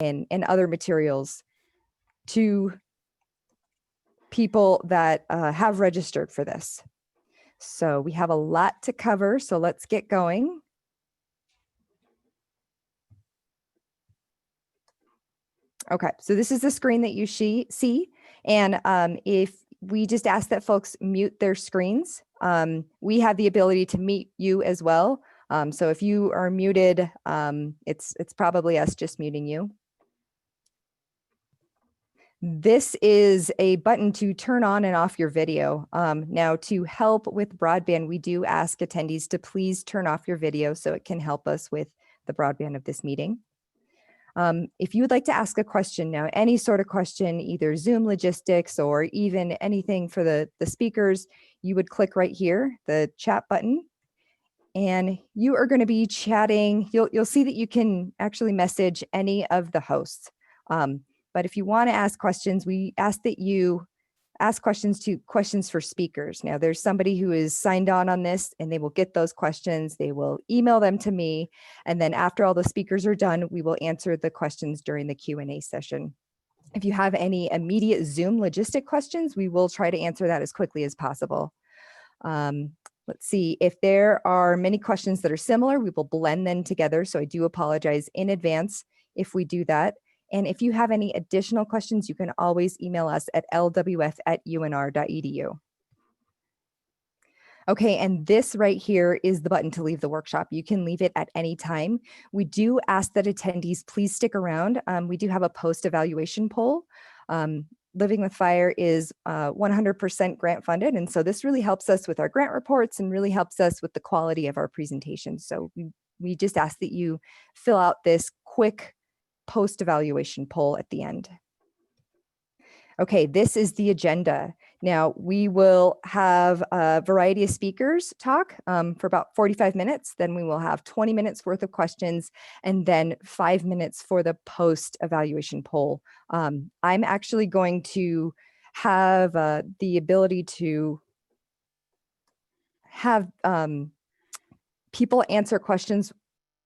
and other materials to people that have registered for this. So we have a lot to cover, so let's get going. Okay, so this is the screen that you see. And if we just ask that folks mute their screens, we have the ability to mute you as well. So if you are muted, it's probably us just muting you. This is a button to turn on and off your video. Now, to help with broadband, we do ask attendees to please turn off your video so it can help us with the broadband of this meeting. If you would like to ask a question now, any sort of question, either Zoom logistics or even anything for the speakers, you would click right here, the chat button, and you are going to be chatting. You'll see that you can actually message any of the hosts. But if you want to ask questions, we ask that you ask questions for speakers. Now, there's somebody who is signed on this, and they will get those questions. They will email them to me. And then after all the speakers are done, we will answer the questions during the Q&A session. If you have any immediate Zoom logistic questions, we will try to answer that as quickly as possible. Let's see, if there are many questions that are similar, we will blend them together. So I do apologize in advance if we do that. And if you have any additional questions, you can always email us at lwf@unr.edu. Okay, and this right here is the button to leave the workshop. You can leave it at any time. We do ask that attendees please stick around. We do have a post-evaluation poll. Living with Fire is 100% grant funded, and so this really helps us with our grant reports and really helps us with the quality of our presentation. So we just ask that you fill out this quick post-evaluation poll at the end. Okay, this is the agenda. Now, we will have a variety of speakers talk for about 45 minutes. Then we will have 20 minutes worth of questions and then 5 minutes for the post-evaluation poll. I'm actually going to have the ability to have people answer questions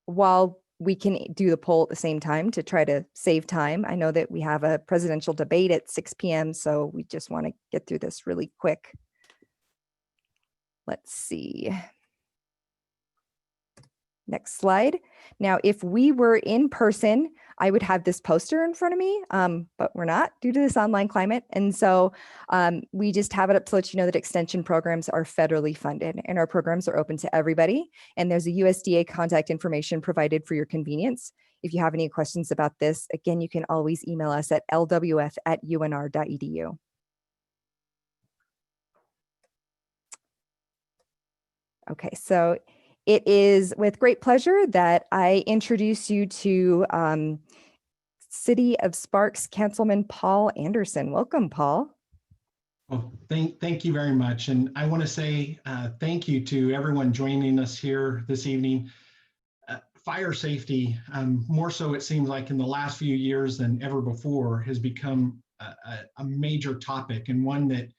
while we can do the poll at the same time to try to save time. I know that we have a presidential debate at 6 p.m., so we just want to get through this really quick. Let's see. Next slide. Now, if we were in person, I would have this poster in front of me, but we're not due to this online climate. And so we just have it up to let you know that extension programs are federally funded and our programs are open to everybody. And there's a USDA contact information provided for your convenience. If you have any questions about this, again, you can always email us at lwf@unr.edu. Okay, so it is with great pleasure that I introduce you to City of Sparks Councilman Paul Anderson. Welcome, Paul. Well, thank you very much. And I want to say thank you to everyone joining us here this evening. Fire safety, more so it seems like in the last few years than ever before, has become a major topic, and one that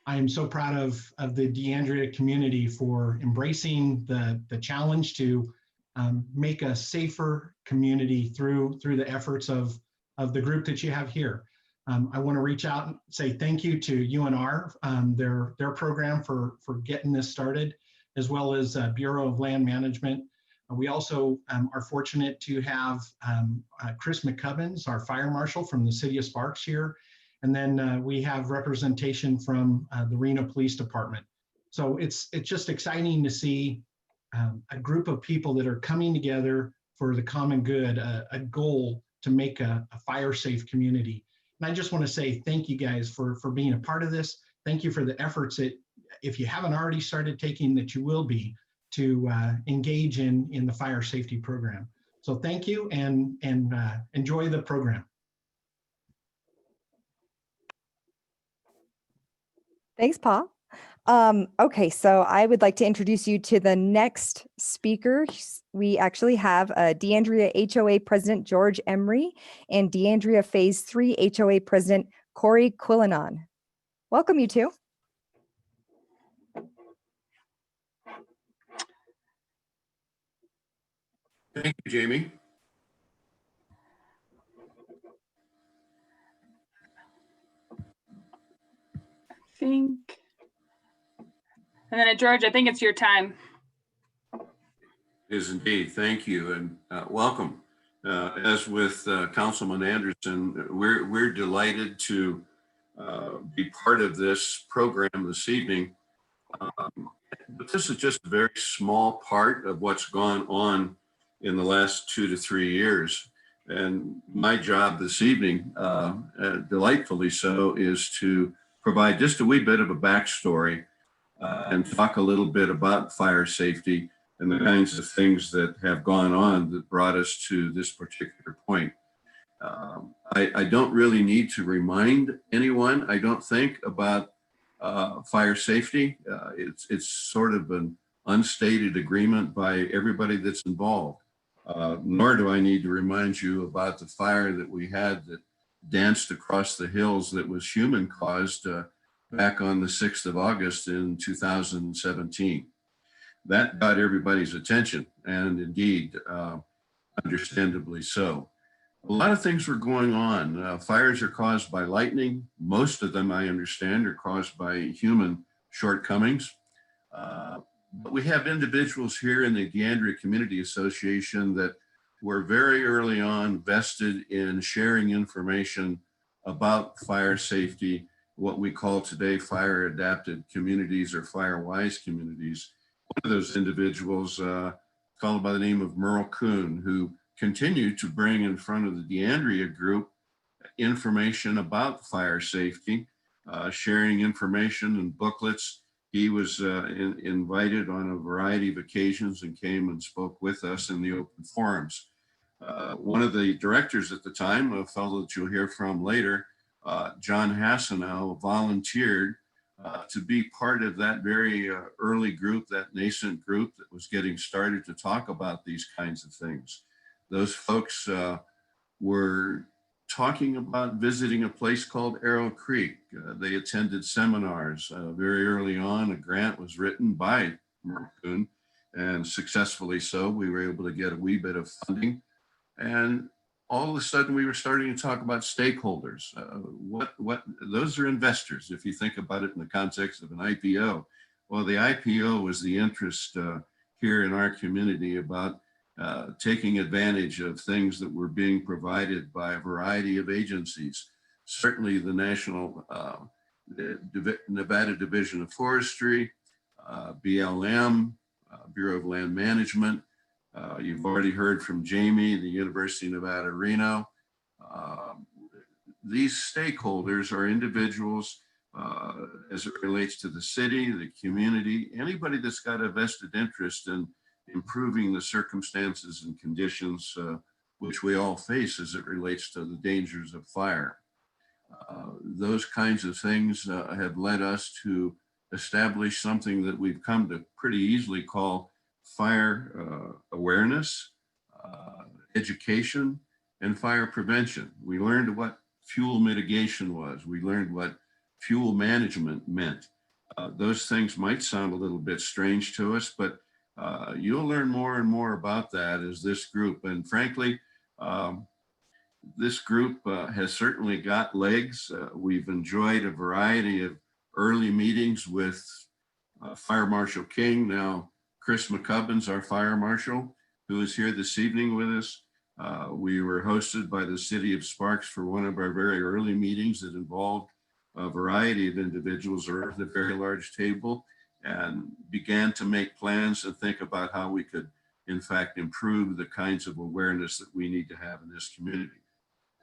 I am so proud of the D'Andrea community for embracing the challenge to make a safer community through the efforts of the group that you have here. I want to reach out and say thank you to UNR, their program for getting this started, as well as Bureau of Land Management. We also are fortunate to have Chris McCubbins, our fire marshal from the City of Sparks here. And then we have representation from the Reno Police Department. So it's just exciting to see a group of people that are coming together for the common good, a goal to make a fire safe community. And I just want to say thank you guys for being a part of this. Thank you for the efforts that, if you haven't already started taking, that you will be to engage in the fire safety program. So thank you and enjoy the program. Thanks, Paul. Okay, so I would like to introduce you to the next speaker. We actually have D'Andrea HOA President George Emery and D'Andrea Phase 3 HOA President Corey Quillanon. Welcome, you two. Thank you, Jamie. And then George, I think it's your time. It is indeed. Thank you and welcome. As with Councilman Anderson, we're delighted to be part of this program this evening. But this is just a very small part of what's gone on in the last 2 to 3 years. And my job this evening, delightfully so, is to provide just a wee bit of a backstory and talk a little bit about fire safety and the kinds of things that have gone on that brought us to this particular point. I don't really need to remind anyone, I don't think, about fire safety. It's sort of an unstated agreement by everybody that's involved. Nor do I need to remind you about the fire that we had that danced across the hills that was human caused back on the 6th of August in 2017. That got everybody's attention, and indeed, understandably so. A lot of things were going on. Fires are caused by lightning. Most of them, I understand, are caused by human shortcomings. But we have individuals here in the D'Andrea Community Association that were very early on vested in sharing information about fire safety, what we call today fire adapted communities or Firewise communities. One of those individuals, called by the name of Merle Kuhn, who continued to bring in front of the D'Andrea group information about fire safety, sharing information and booklets. He was invited on a variety of occasions and came and spoke with us in the open forums. One of the directors at the time, a fellow that you'll hear from later, John Hassenow, volunteered to be part of that very early group, that nascent group that was getting started to talk about these kinds of things. Those folks were talking about visiting a place called Arrow Creek. They attended seminars. Very early on, a grant was written by Merle Kuhn, and successfully so. We were able to get a wee bit of funding. And all of a sudden, we were starting to talk about stakeholders. Those are investors, if you think about it in the context of an IPO. Well, the IPO was the interest here in our community about taking advantage of things that were being provided by a variety of agencies. Certainly the National Nevada Division of Forestry, BLM, Bureau of Land Management. You've already heard from Jamie, the University of Nevada, Reno. These stakeholders are individuals as it relates to the city, the community, anybody that's got a vested interest in improving the circumstances and conditions which we all face as it relates to the dangers of fire. Those kinds of things have led us to establish something that we've come to pretty easily call fire awareness, education, and fire prevention. We learned what fuel mitigation was. We learned what fuel management meant. Those things might sound a little bit strange to us, but you'll learn more and more about that as this group. And frankly, this group has certainly got legs. We've enjoyed a variety of early meetings with Fire Marshal King, now Chris McCubbins, our Fire Marshal, who is here this evening with us. We were hosted by the City of Sparks for one of our very early meetings that involved a variety of individuals around a very large table, and began to make plans and think about how we could, in fact, improve the kinds of awareness that we need to have in this community.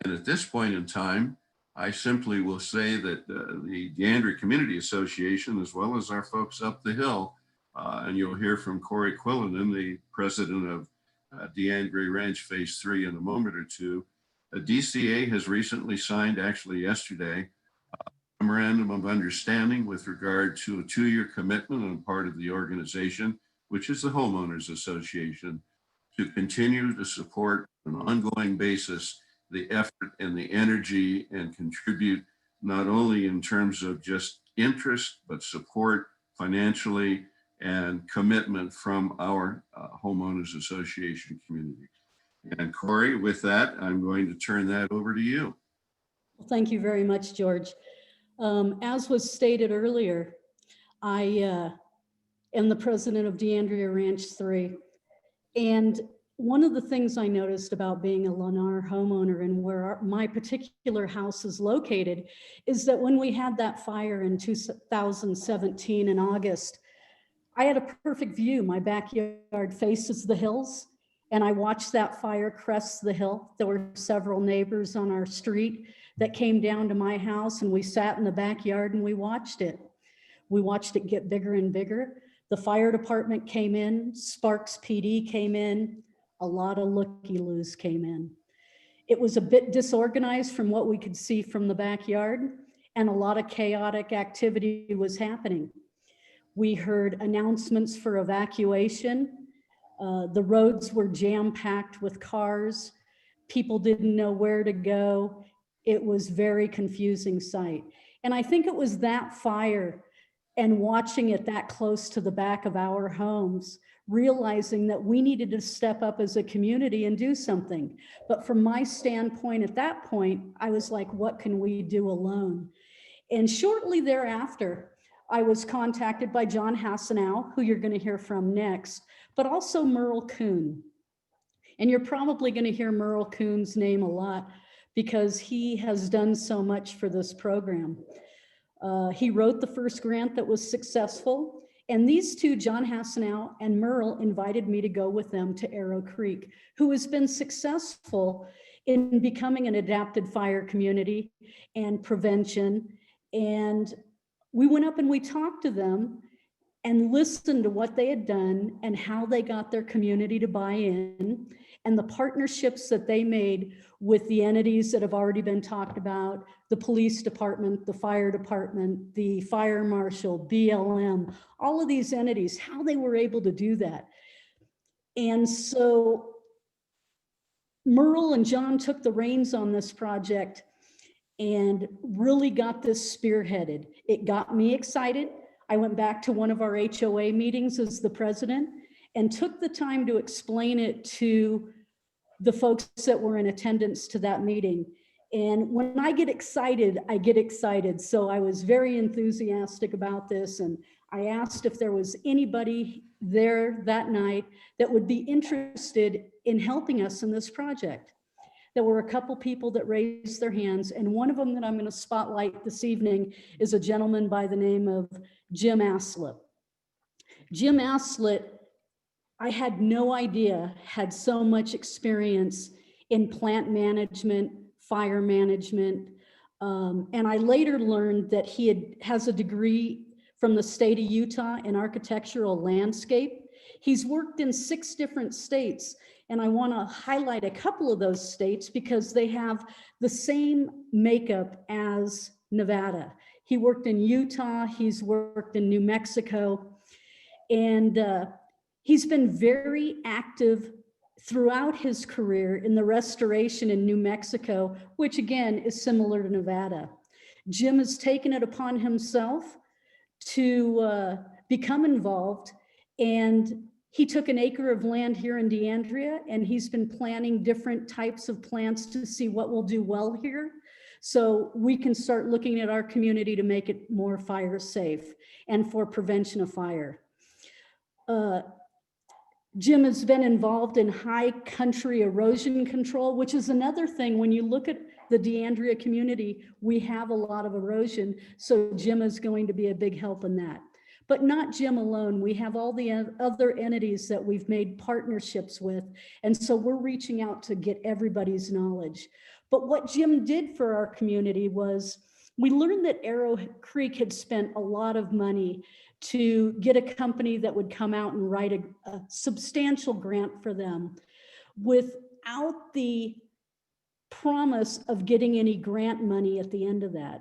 And at this point in time, I simply will say that the D'Andrea Community Association, as well as our folks up the hill, and you'll hear from Corey Quillinan, the president of D'Andrea Ranch Phase 3 in a moment or two. DCA has recently signed, actually yesterday, a memorandum of understanding with regard to a 2-year commitment on part of the organization, which is the Homeowners Association, to continue to support on an ongoing basis the effort and the energy and contribute not only in terms of just interest, but support financially and commitment from our Homeowners Association community. And Corey, with that, I'm going to turn that over to you. Well, thank you very much, George. As was stated earlier, I am the president of D'Andrea Ranch 3. And one of the things I noticed about being a Lennar homeowner and where my particular house is located is that when we had that fire in 2017 in August, I had a perfect view. My backyard faces the hills, and I watched that fire crest the hill. There were several neighbors on our street that came down to my house, and we sat in the backyard and we watched it. We watched it get bigger and bigger. The fire department came in, Sparks PD came in, a lot of looky-loos came in. It was a bit disorganized from what we could see from the backyard, and a lot of chaotic activity was happening. We heard announcements for evacuation. The roads were jam-packed with cars. People didn't know where to go. It was very confusing sight. And I think it was that fire and watching it that close to the back of our homes, realizing that we needed to step up as a community and do something. But from my standpoint at that point, I was like, what can we do alone? And shortly thereafter, I was contacted by John Hassenow, who you're going to hear from next, but also Merle Kuhn. And you're probably going to hear Merle Kuhn's name a lot because he has done so much for this program. He wrote the first grant that was successful. And these two, John Hassenow and Merle, invited me to go with them to Arrow Creek, who has been successful in becoming an adapted fire community and prevention. And we went up and we talked to them and listened to what they had done and how they got their community to buy in and the partnerships that they made with the entities that have already been talked about, the police department, the fire department, the fire marshal, BLM, all of these entities, how they were able to do that. And so Merle and John took the reins on this project and really got this spearheaded. It got me excited. I went back to one of our HOA meetings as the president and took the time to explain it to the folks that were in attendance to that meeting. And when I get excited, I get excited. So I was very enthusiastic about this. And I asked if there was anybody there that night that would be interested in helping us in this project. There were a couple people that raised their hands, and one of them that I'm going to spotlight this evening is a gentleman by the name of Jim Aslip. Jim Aslip, I had no idea, had so much experience in plant management, fire management, and I later learned that he has a degree from the state of Utah in architectural landscape. He's worked in 6 different states. And I want to highlight a couple of those states because they have the same makeup as Nevada. He worked in Utah, he's worked in New Mexico, and he's been very active throughout his career in the restoration in New Mexico, which again is similar to Nevada. Jim has taken it upon himself to become involved, and he took an acre of land here in D'Andrea, and he's been planting different types of plants to see what will do well here. So we can start looking at our community to make it more fire safe and for prevention of fire. Jim has been involved in high country erosion control, which is another thing. When you look at the D'Andrea community, we have a lot of erosion. So Jim is going to be a big help in that. But not Jim alone. We have all the other entities that we've made partnerships with. And so we're reaching out to get everybody's knowledge. But what Jim did for our community was we learned that Arrow Creek had spent a lot of money to get a company that would come out and write a substantial grant for them without the promise of getting any grant money at the end of that.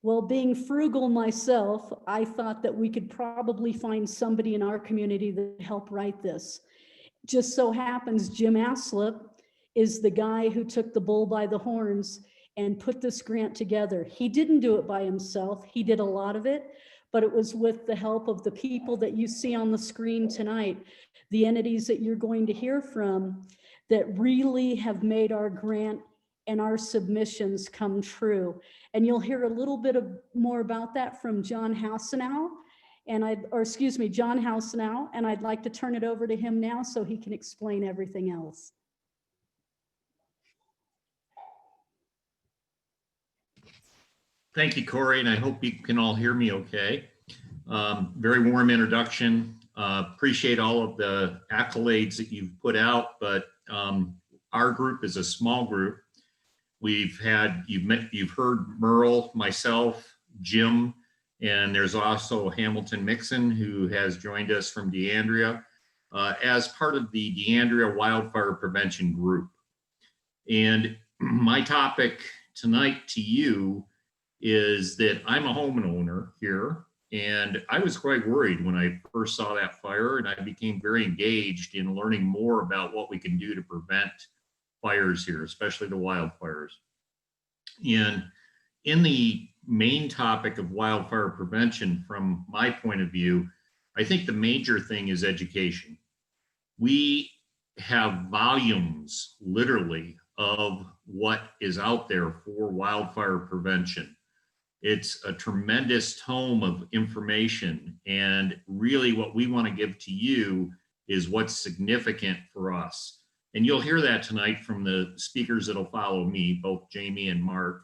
Well, being frugal myself, I thought that we could probably find somebody in our community that help write this. Just so happens Jim Aslip is the guy who took the bull by the horns and put this grant together. He didn't do it by himself. He did a lot of it, but it was with the help of the people that you see on the screen tonight, the entities that you're going to hear from, that really have made our grant and our submissions come true. And you'll hear a little bit more about that from John Housenau, John Housenau, and I'd like to turn it over to him now so he can explain everything else. Thank you, Corey, and I hope you can all hear me okay. Very warm introduction. Appreciate all of the accolades that you've put out, but our group is a small group. You've heard Merle, myself, Jim, and there's also Hamilton Mixon, who has joined us from D'Andrea as part of the D'Andrea Wildfire Prevention Group. And my topic tonight to you is that I'm a homeowner here, and I was quite worried when I first saw that fire, and I became very engaged in learning more about what we can do to prevent fires here, especially the wildfires. And in the main topic of wildfire prevention, from my point of view, I think the major thing is education. We have volumes, literally, of what is out there for wildfire prevention. It's a tremendous tome of information, and really what we want to give to you is what's significant for us. And you'll hear that tonight from the speakers that'll follow me, both Jamie and Mark.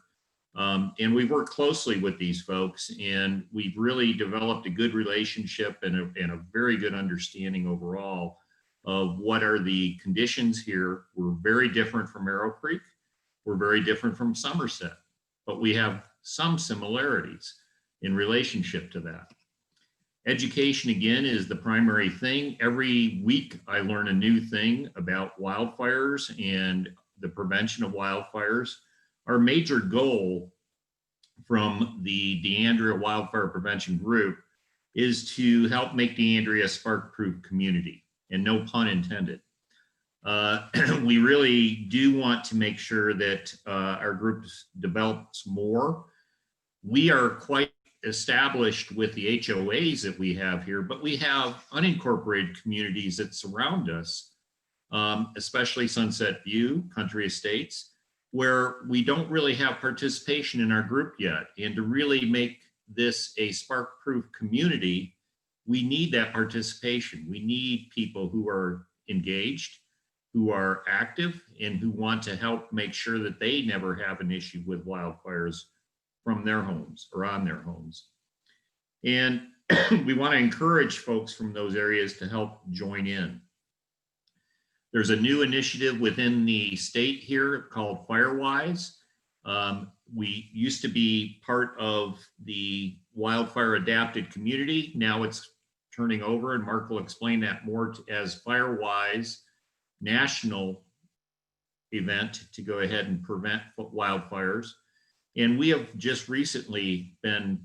And we've worked closely with these folks, and we've really developed a good relationship and a very good understanding overall of what are the conditions here. We're very different from Arrow Creek. We're very different from Somerset, but we have some similarities in relationship to that. Education, again, is the primary thing. Every week I learn a new thing about wildfires and the prevention of wildfires. Our major goal from the D'Andrea Wildfire Prevention Group is to help make D'Andrea a spark-proof community, and no pun intended. We really do want to make sure that our group develops more. We are quite established with the HOAs that we have here, but we have unincorporated communities that surround us, especially Sunset View, Country Estates, where we don't really have participation in our group yet. And to really make this a spark-proof community, we need that participation. We need people who are engaged, who are active, and who want to help make sure that they never have an issue with wildfires from their homes or on their homes. And we want to encourage folks from those areas to help join in. There's a new initiative within the state here called Firewise. We used to be part of the wildfire adapted community. Now it's turning over, and Mark will explain that more, as Firewise national event to go ahead and prevent wildfires. And we have just recently been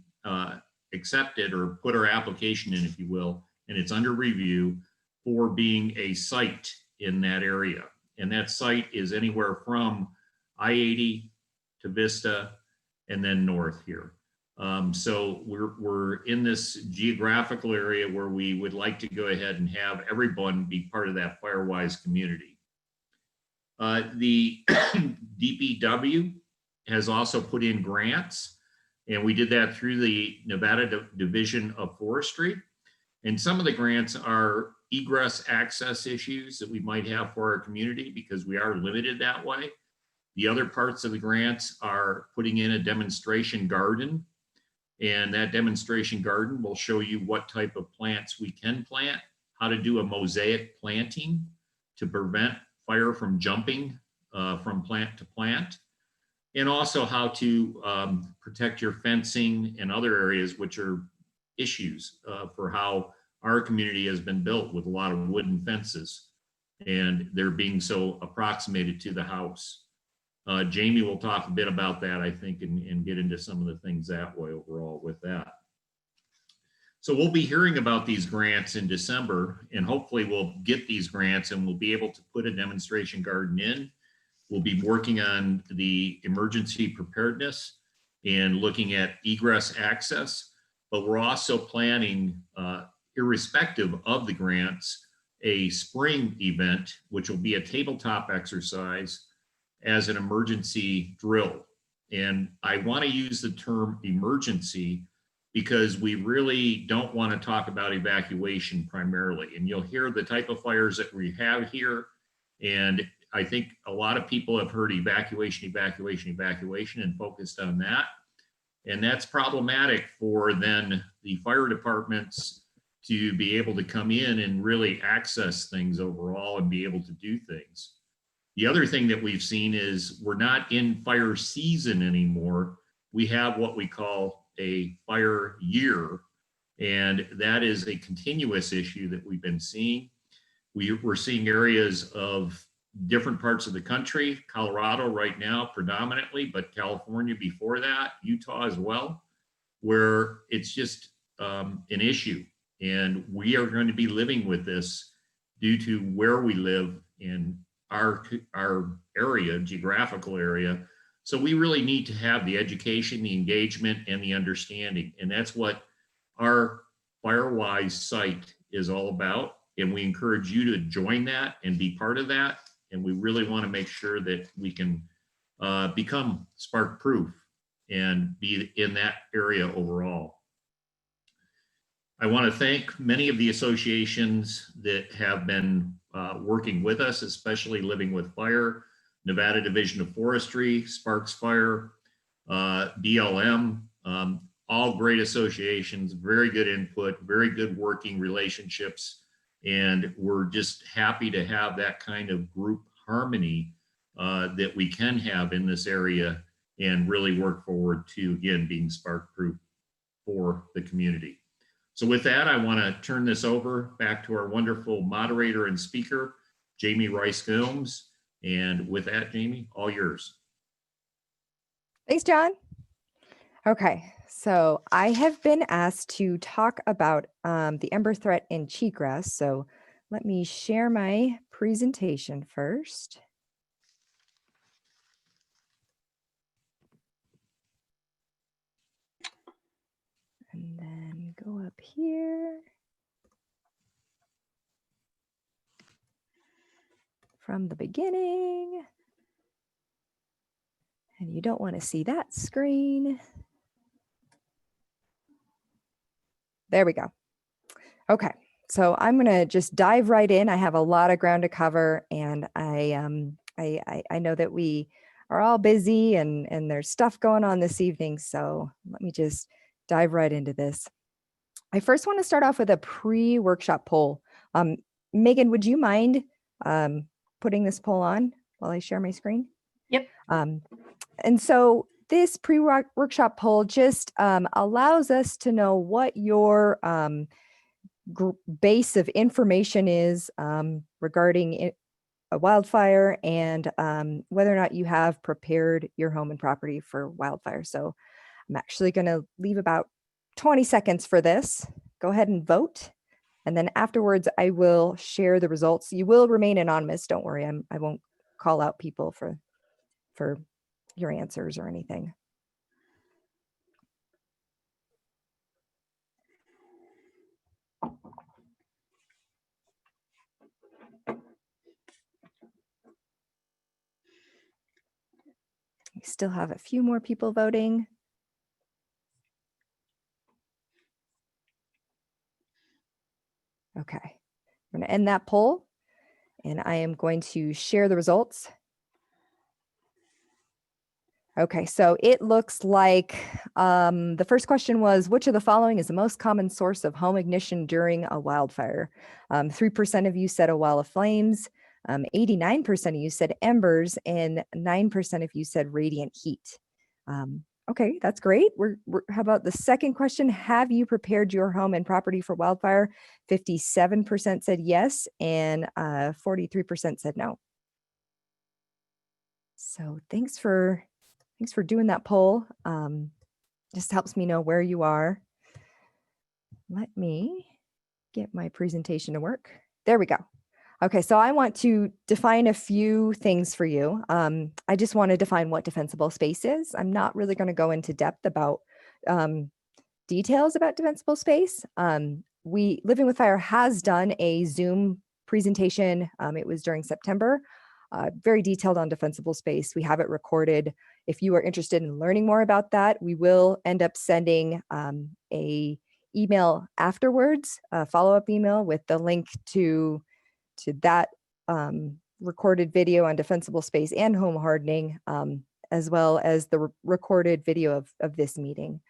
accepted, or put our application in, if you will, and it's under review for being a site in that area. And that site is anywhere from I-80 to Vista and then north here. So we're in this geographical area where we would like to go ahead and have everyone be part of that Firewise community. The DPW has also put in grants, and we did that through the Nevada Division of Forestry. And some of the grants are egress access issues that we might have for our community, because we are limited that way. The other parts of the grants are putting in a demonstration garden, and that demonstration garden will show you what type of plants we can plant, how to do a mosaic planting to prevent fire from jumping from plant to plant, and also how to protect your fencing and other areas, which are issues for how our community has been built with a lot of wooden fences, and they're being so approximated to the house. Jamie will talk a bit about that, I think, and get into some of the things that way overall with that. So we'll be hearing about these grants in December, and hopefully we'll get these grants and we'll be able to put a demonstration garden in. We'll be working on the emergency preparedness and looking at egress access, but we're also planning, irrespective of the grants, a spring event, which will be a tabletop exercise as an emergency drill. And I want to use the term emergency because we really don't want to talk about evacuation primarily. And you'll hear the type of fires that we have here. And I think a lot of people have heard evacuation, evacuation, evacuation, and focused on that. And that's problematic for then the fire departments to be able to come in and really access things overall and be able to do things. The other thing that we've seen is we're not in fire season anymore. We have what we call a fire year, and that is a continuous issue that we've been seeing. We're seeing areas of different parts of the country, Colorado right now predominantly, but California before that, Utah as well, where it's just an issue. And we are going to be living with this due to where we live in our area, geographical area. So we really need to have the education, the engagement, and the understanding. And that's what our Firewise site is all about. And we encourage you to join that and be part of that. And we really want to make sure that we can become spark proof and be in that area overall. I want to thank many of the associations that have been working with us, especially Living with Fire, Nevada Division of Forestry, Sparks Fire, BLM, all great associations, very good input, very good working relationships. And we're just happy to have that kind of group harmony that we can have in this area and really work forward to, again, being spark proof for the community. So with that, I want to turn this over back to our wonderful moderator and speaker, Jamie Rice-Gomes. And with that, Jamie, all yours. Thanks, John. Okay, so I have been asked to talk about the ember threat in cheatgrass. So let me share my presentation first. And then go up here. From the beginning. And you don't want to see that screen. There we go. Okay, so I'm going to just dive right in. I have a lot of ground to cover, and I know that we are all busy and there's stuff going on this evening. So let me just dive right into this. I first want to start off with a pre-workshop poll. Megan, would you mind putting this poll on while I share my screen? Yep. And so this pre-workshop poll just allows us to know what your base of information is regarding a wildfire and whether or not you have prepared your home and property for wildfire. So I'm actually going to leave about 20 seconds for this. Go ahead and vote. And then afterwards, I will share the results. You will remain anonymous. Don't worry. I won't call out people for your answers or anything. We still have a few more people voting. Okay, I'm going to end that poll and I am going to share the results. Okay, so it looks like the first question was, which of the following is the most common source of home ignition during a wildfire? 3% of you said a wall of flames, 89% of you said embers, and 9% of you said radiant heat. Okay, that's great. How about the second question? Have you prepared your home and property for wildfire? 57% said yes, and 43% said no. So thanks for doing that poll. Just helps me know where you are. Let me get my presentation to work. There we go. Okay, so I want to define a few things for you. I just want to define what defensible space is. I'm not really going to go into depth about details about defensible space. Living with Fire has done a Zoom presentation. It was during September, very detailed on defensible space. We have it recorded. If you are interested in learning more about that, we will end up sending a email afterwards, a follow-up email with the link to that recorded video on defensible space and home hardening, as well as the recorded video of this meeting.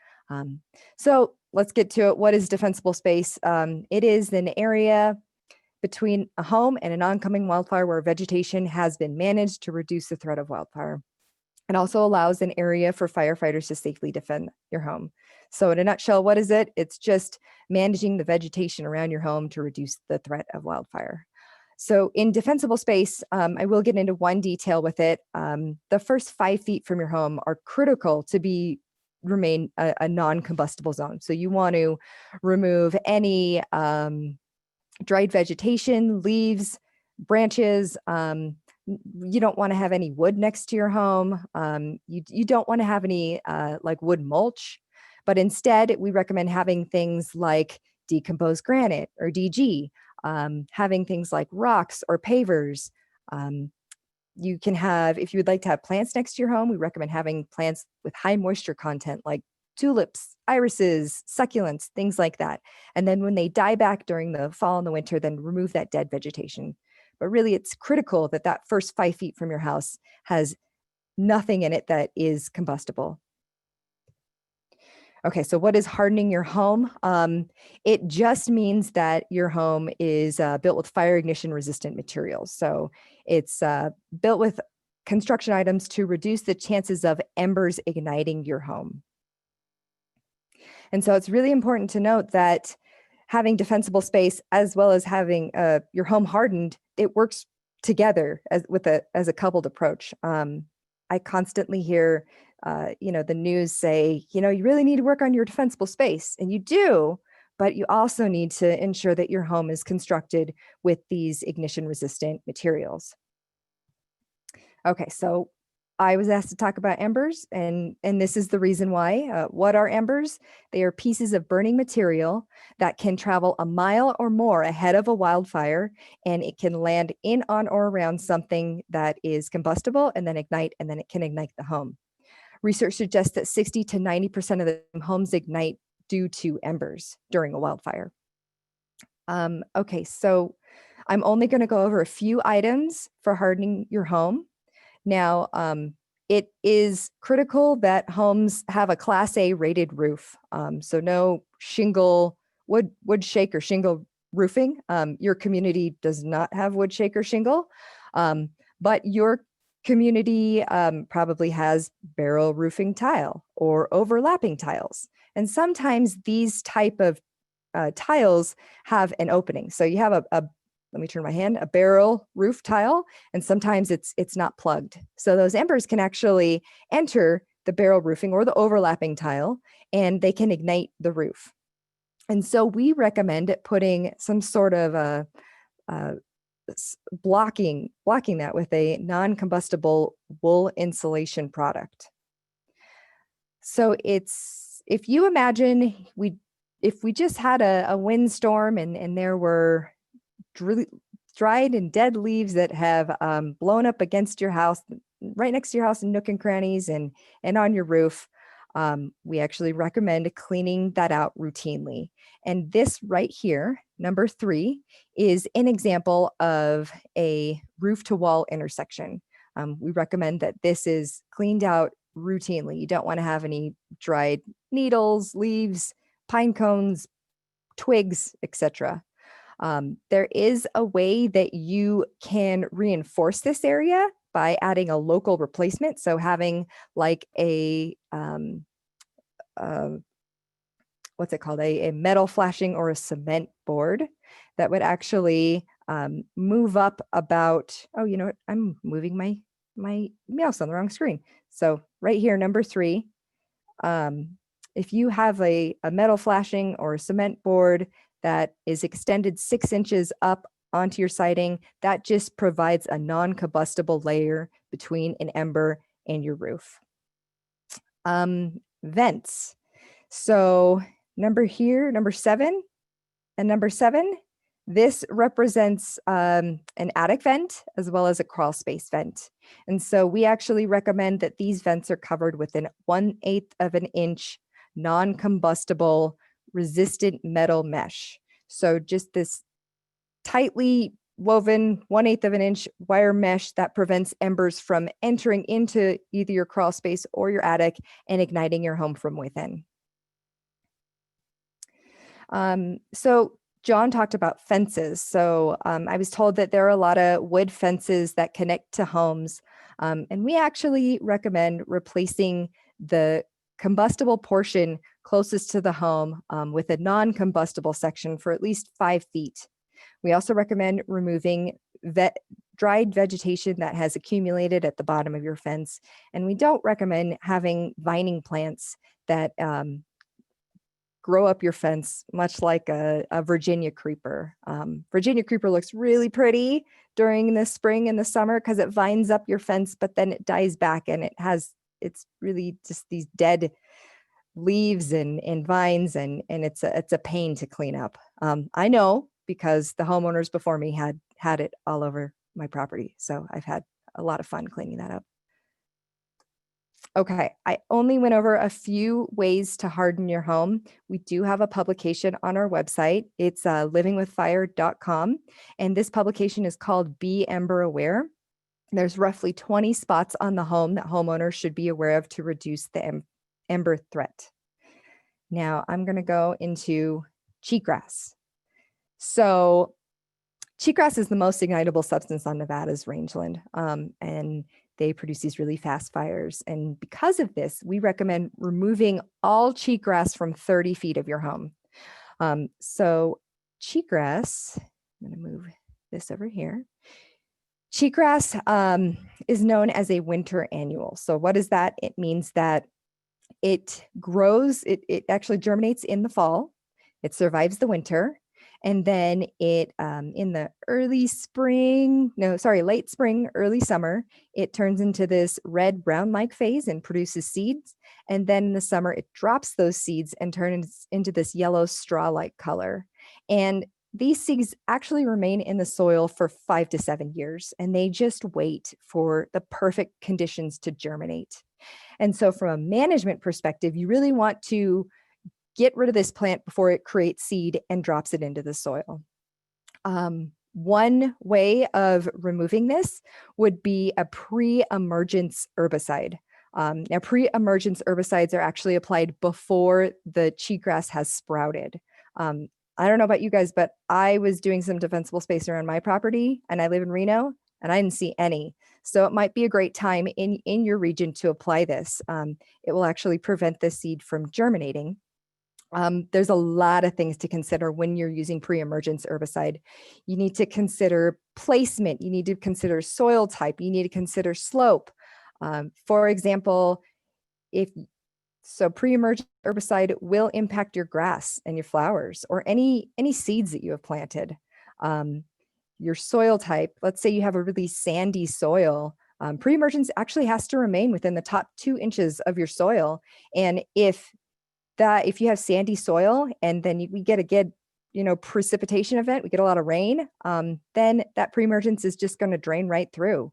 So let's get to it. What is defensible space? It is an area between a home and an oncoming wildfire where vegetation has been managed to reduce the threat of wildfire. It also allows an area for firefighters to safely defend your home. So in a nutshell, what is it? It's just managing the vegetation around your home to reduce the threat of wildfire. So in defensible space, I will get into one detail with it. The first 5 feet from your home are critical to remain a non-combustible zone. So you want to remove any dried vegetation, leaves, branches. You don't want to have any wood next to your home. You don't want to have any like wood mulch, but instead we recommend having things like decomposed granite or DG, having things like rocks or pavers. You can have, if you would like to have plants next to your home, we recommend having plants with high moisture content like tulips, irises, succulents, things like that. And then when they die back during the fall and the winter, then remove that dead vegetation. But really, it's critical that that first 5 feet from your house has nothing in it that is combustible. Okay, so what is hardening your home? It just means that your home is built with fire ignition resistant materials. So it's built with construction items to reduce the chances of embers igniting your home. And so it's really important to note that having defensible space as well as having your home hardened, it works together as a coupled approach. I constantly hear the news say, you really need to work on your defensible space, and you do, but you also need to ensure that your home is constructed with these ignition resistant materials. Okay, so I was asked to talk about embers, and this is the reason why. What are embers? They are pieces of burning material that can travel a mile or more ahead of a wildfire, and it can land in, on, or around something that is combustible and then ignite, and then it can ignite the home. Research suggests that 60 to 90% of the homes ignite due to embers during a wildfire. Okay, so I'm only going to go over a few items for hardening your home. Now, it is critical that homes have a Class A rated roof. So no shingle, wood shake or shingle roofing. Your community does not have wood shake or shingle, but your community probably has barrel roofing tile or overlapping tiles. And sometimes these type of tiles have an opening. So you have let me turn my hand, a barrel roof tile, and sometimes it's not plugged. So those embers can actually enter the barrel roofing or the overlapping tile, and they can ignite the roof. And so we recommend putting some sort of blocking that with a non-combustible wool insulation product. So if you imagine if we just had a windstorm and there were dried and dead leaves that have blown up against your house, right next to your house in nook and crannies and on your roof, we actually recommend cleaning that out routinely. And this right here, number 3, is an example of a roof to wall intersection. We recommend that this is cleaned out routinely. You don't want to have any dried needles, leaves, pine cones, twigs, etc. There is a way that you can reinforce this area by adding a local replacement. So having like a what's it called? A metal flashing or a cement board that would actually move up about, oh, you know what? I'm moving my mouse on the wrong screen. So right here, number 3, if you have a metal flashing or a cement board that is extended 6 inches up onto your siding, that just provides a non-combustible layer between an ember and your roof. Vents. So number 7 and number 7, This represents an attic vent as well as a crawl space vent. And so we actually recommend that these vents are covered with an 1/8 of an inch non-combustible resistant metal mesh. So just this tightly woven 1/8 of an inch wire mesh that prevents embers from entering into either your crawl space or your attic and igniting your home from within. So John talked about fences. So I was told that there are a lot of wood fences that connect to homes. And we actually recommend replacing the combustible portion closest to the home with a non-combustible section for at least 5 feet. We also recommend removing dried vegetation that has accumulated at the bottom of your fence. And we don't recommend having vining plants that grow up your fence, much like a Virginia creeper. Virginia creeper looks really pretty during the spring and the summer because it vines up your fence, but then it dies back and it's really just these dead leaves and vines, and it's a pain to clean up. I know because the homeowners before me had it all over my property. So I've had a lot of fun cleaning that up. Okay, I only went over a few ways to harden your home. We do have a publication on our website. It's livingwithfire.com. And this publication is called Be Ember Aware. There's roughly 20 spots on the home that homeowners should be aware of to reduce the ember threat. Now I'm going to go into cheatgrass. So cheatgrass is the most ignitable substance on Nevada's rangeland. And they produce these really fast fires. And because of this, we recommend removing all cheatgrass from 30 feet of your home. So cheatgrass, I'm going to move this over here. Cheatgrass is known as a winter annual. So what is that? It means that it grows, it actually germinates in the fall. It survives the winter. And then it, in the late spring, early summer, it turns into this red brown-like phase and produces seeds. And then in the summer, it drops those seeds and turns into this yellow straw-like color. And these seeds actually remain in the soil for 5 to 7 years, and they just wait for the perfect conditions to germinate. And so from a management perspective, you really want to get rid of this plant before it creates seed and drops it into the soil. One way of removing this would be a pre-emergence herbicide. Now, pre-emergence herbicides are actually applied before the cheatgrass has sprouted. I don't know about you guys, but I was doing some defensible space around my property, and I live in Reno, and I didn't see any. So it might be a great time in your region to apply this. It will actually prevent the seed from germinating. There's a lot of things to consider when you're using pre-emergence herbicide. You need to consider placement. You need to consider soil type. You need to consider slope. For example, pre-emergent herbicide will impact your grass and your flowers or any seeds that you have planted. Your soil type, let's say you have a really sandy soil, pre-emergence actually has to remain within the top 2 inches of your soil. And if you have sandy soil and then we get a good, precipitation event, we get a lot of rain, then that pre-emergence is just going to drain right through.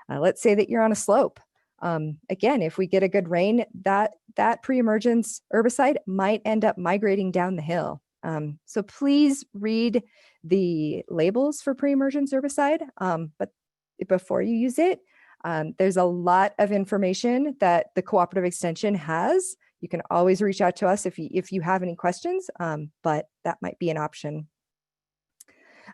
Let's say that you're on a slope. Again, if we get a good rain, that pre-emergence herbicide might end up migrating down the hill. So please read the labels for pre-emergence herbicide, but before you use it, there's a lot of information that the Cooperative Extension has. You can always reach out to us if you have any questions, but that might be an option.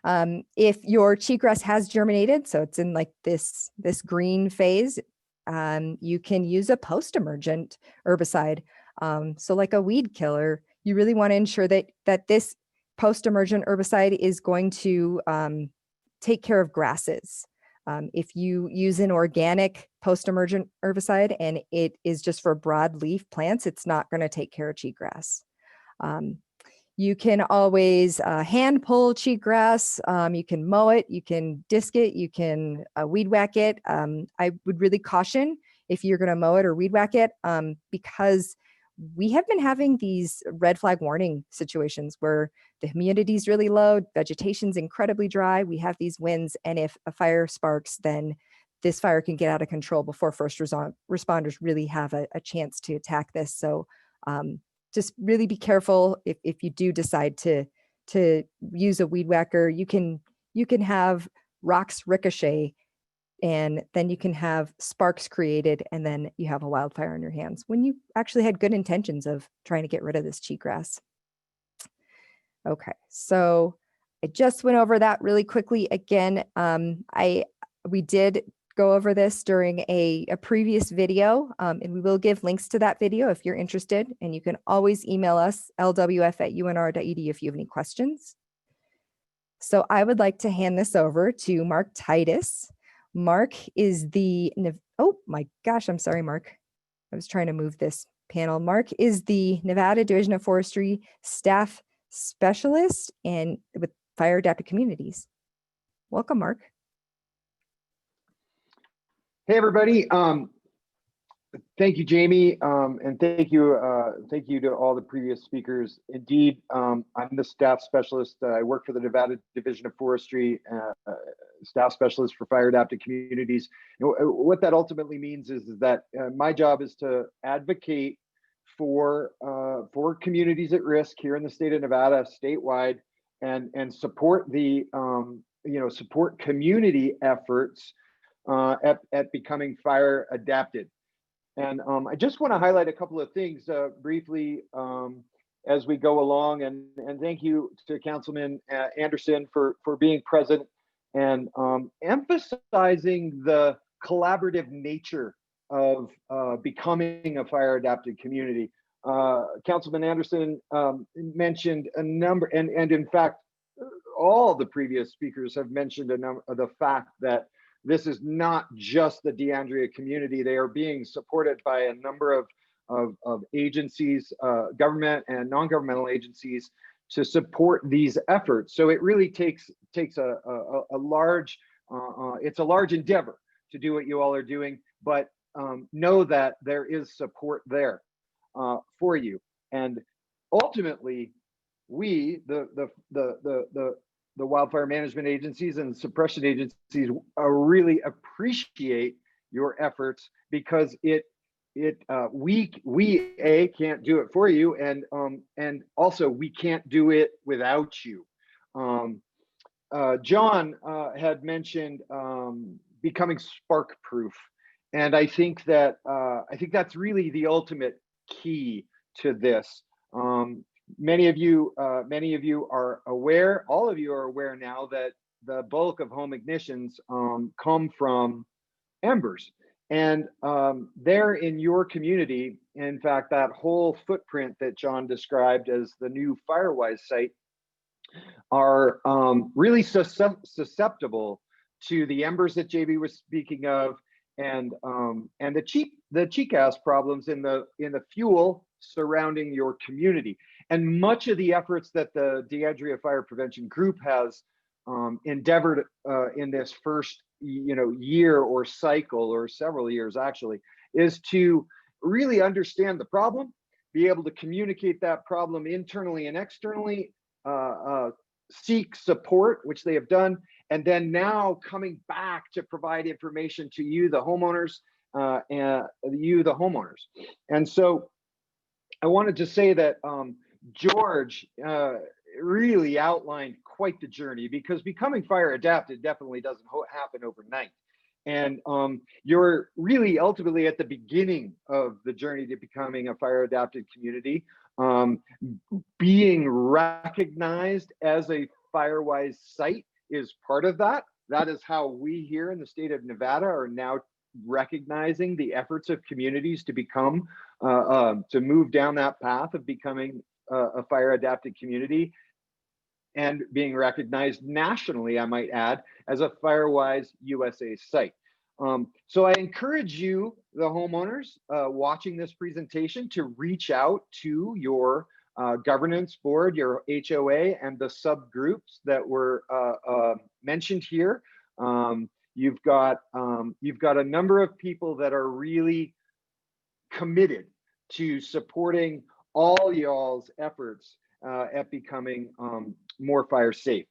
If your cheatgrass has germinated, so it's in like this green phase, you can use a post-emergent herbicide. So like a weed killer, you really want to ensure that this post-emergent herbicide is going to take care of grasses. If you use an organic post-emergent herbicide and it is just for broadleaf plants, it's not going to take care of cheatgrass. You can always hand pull cheatgrass. You can mow it, you can disc it, you can weed whack it. I would really caution if you're going to mow it or weed whack it, because we have been having these red flag warning situations where the humidity is really low, vegetation's incredibly dry, we have these winds, and if a fire sparks, then this fire can get out of control before first responders really have a chance to attack this. So just really be careful if you do decide to use a weed whacker. You can have rocks ricochet, and then you can have sparks created, and then you have a wildfire on your hands when you actually had good intentions of trying to get rid of this cheatgrass. Okay, so I just went over that really quickly. Again, we did go over this during a previous video, and we will give links to that video if you're interested, and you can always email us, lwf@unr.edu, if you have any questions. So I would like to hand this over to Mark Titus. Mark is oh my gosh, I'm sorry, Mark. I was trying to move this panel. Mark is the Nevada Division of Forestry Staff Specialist and with Fire Adapted Communities. Welcome, Mark. Hey, everybody. Thank you, Jamie, and thank you to all the previous speakers. Indeed, I'm the staff specialist. I work for the Nevada Division of Forestry, staff specialist for fire adapted communities. What that ultimately means is that my job is to advocate for communities at risk here in the state of Nevada, statewide, and support the support community efforts at becoming fire adapted. And I just want to highlight a couple of things briefly as we go along. And thank you to Councilman Anderson for being present and emphasizing the collaborative nature of becoming a fire adapted community. Councilman Anderson mentioned a number, and in fact, all the previous speakers have mentioned the fact that this is not just the D'Andrea community. They are being supported by a number of agencies, government and non-governmental agencies, to support these efforts. So it really takes a large, it's a large endeavor to do what you all are doing, but know that there is support there for you. And ultimately, we, the wildfire management agencies and suppression agencies, really appreciate your efforts, because we can't do it for you, and also we can't do it without you. John had mentioned becoming spark proof, and I think that's really the ultimate key to this. Many of you are aware, all of you are aware now, that the bulk of home ignitions come from embers. And there in your community, in fact, that whole footprint that John described as the new Firewise site are really susceptible to the embers that JB was speaking of, and the cheatgrass problems in the fuel surrounding your community. And much of the efforts that the D'Andrea Fire Prevention Group has endeavored in this first year or cycle, or several years actually, is to really understand the problem, be able to communicate that problem internally and externally, seek support, which they have done, and then now coming back to provide information to you, the homeowners, And so I wanted to say that George really outlined quite the journey, because becoming fire adapted definitely doesn't happen overnight. And you're really ultimately at the beginning of the journey to becoming a fire adapted community. Being recognized as a Firewise site is part of that. That is how we here in the state of Nevada are now recognizing the efforts of communities to become, to move down that path of becoming a fire adapted community, and being recognized nationally, I might add, as a Firewise USA site. So I encourage you, the homeowners watching this presentation, to reach out to your governance board, your HOA, and the subgroups that were mentioned here. You've got a number of people that are really committed to supporting all y'all's efforts at becoming more fire safe.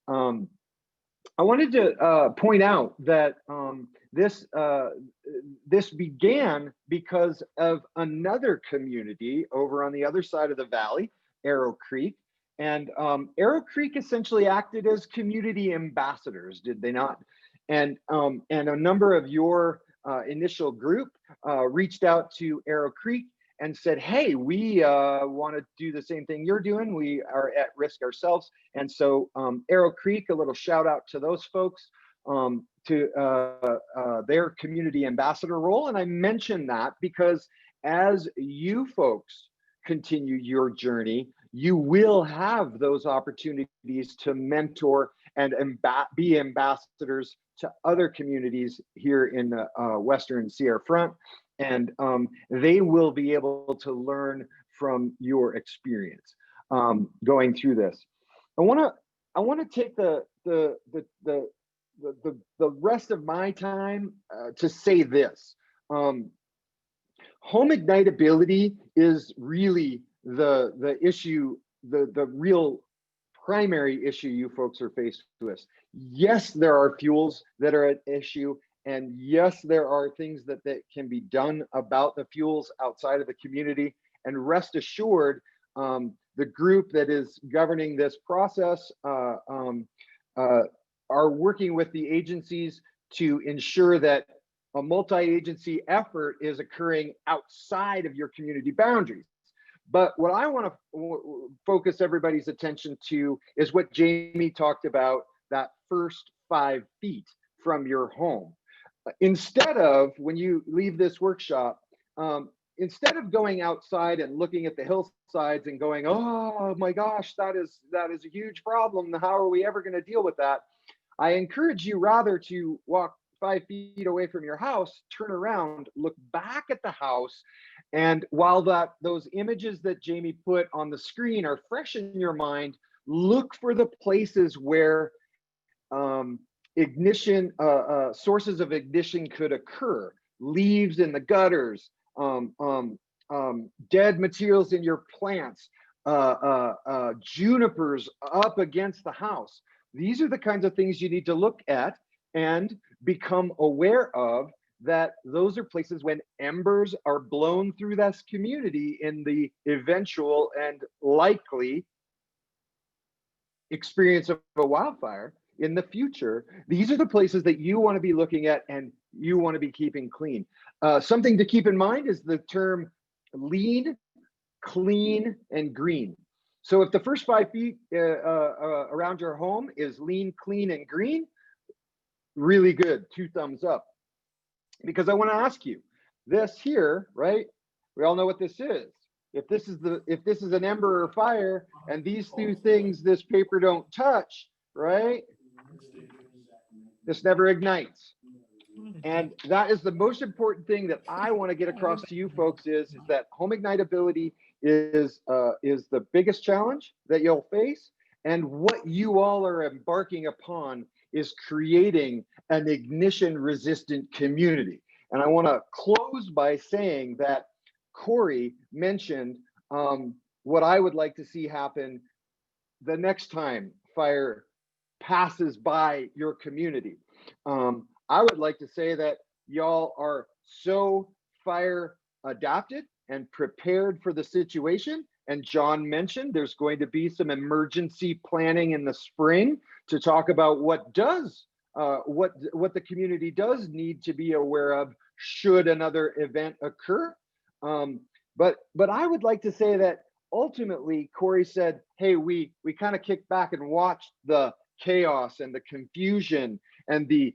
I wanted to point out that this began because of another community over on the other side of the valley, Arrow Creek. And Arrow Creek essentially acted as community ambassadors, did they not? And a number of your initial group reached out to Arrow Creek and said, hey, we want to do the same thing you're doing. We are at risk ourselves. And so Arrow Creek, a little shout out to those folks, to their community ambassador role. And I mention that because as you folks continue your journey, you will have those opportunities to mentor and be ambassadors to other communities here in the Western Sierra Front. And they will be able to learn from your experience going through this. I want to take the rest of my time to say this. Home ignitability is really the issue, the real primary issue you folks are faced with. Yes, there are fuels that are at issue, and yes, there are things that can be done about the fuels outside of the community. And rest assured, the group that is governing this process are working with the agencies to ensure that a multi-agency effort is occurring outside of your community boundaries. But what I want to focus everybody's attention to is what Jamie talked about, that first 5 feet from your home. Instead of, when you leave this workshop, instead of going outside and looking at the hillsides and going, oh my gosh, that is a huge problem, how are we ever going to deal with that? I encourage you rather to walk 5 feet away from your house, turn around, look back at the house, and while those images that Jamie put on the screen are fresh in your mind, look for the places where ignition, sources of ignition could occur. Leaves in the gutters, dead materials in your plants, junipers up against the house. These are the kinds of things you need to look at and become aware of, that those are places when embers are blown through this community in the eventual and likely experience of a wildfire in the future. These are the places that you want to be looking at and you want to be keeping clean. Something to keep in mind is the term lean, clean, and green. So if the first 5 feet around your home is lean, clean, and green, really good, 2 thumbs up. Because I want to ask you, this here, right? We all know what this is. If this is an ember or fire, and these 2 things this paper don't touch, right? This never ignites. And that is the most important thing that I want to get across to you folks is that home ignitability is the biggest challenge that you'll face. And what you all are embarking upon is creating an ignition resistant community. And I want to close by saying that Corey mentioned what I would like to see happen the next time fire passes by your community. I would like to say that y'all are so fire adapted and prepared for the situation. And John mentioned there's going to be some emergency planning in the spring to talk about what the community does need to be aware of should another event occur. But I would like to say that ultimately, Corey said, hey, we kind of kicked back and watched the chaos and the confusion and the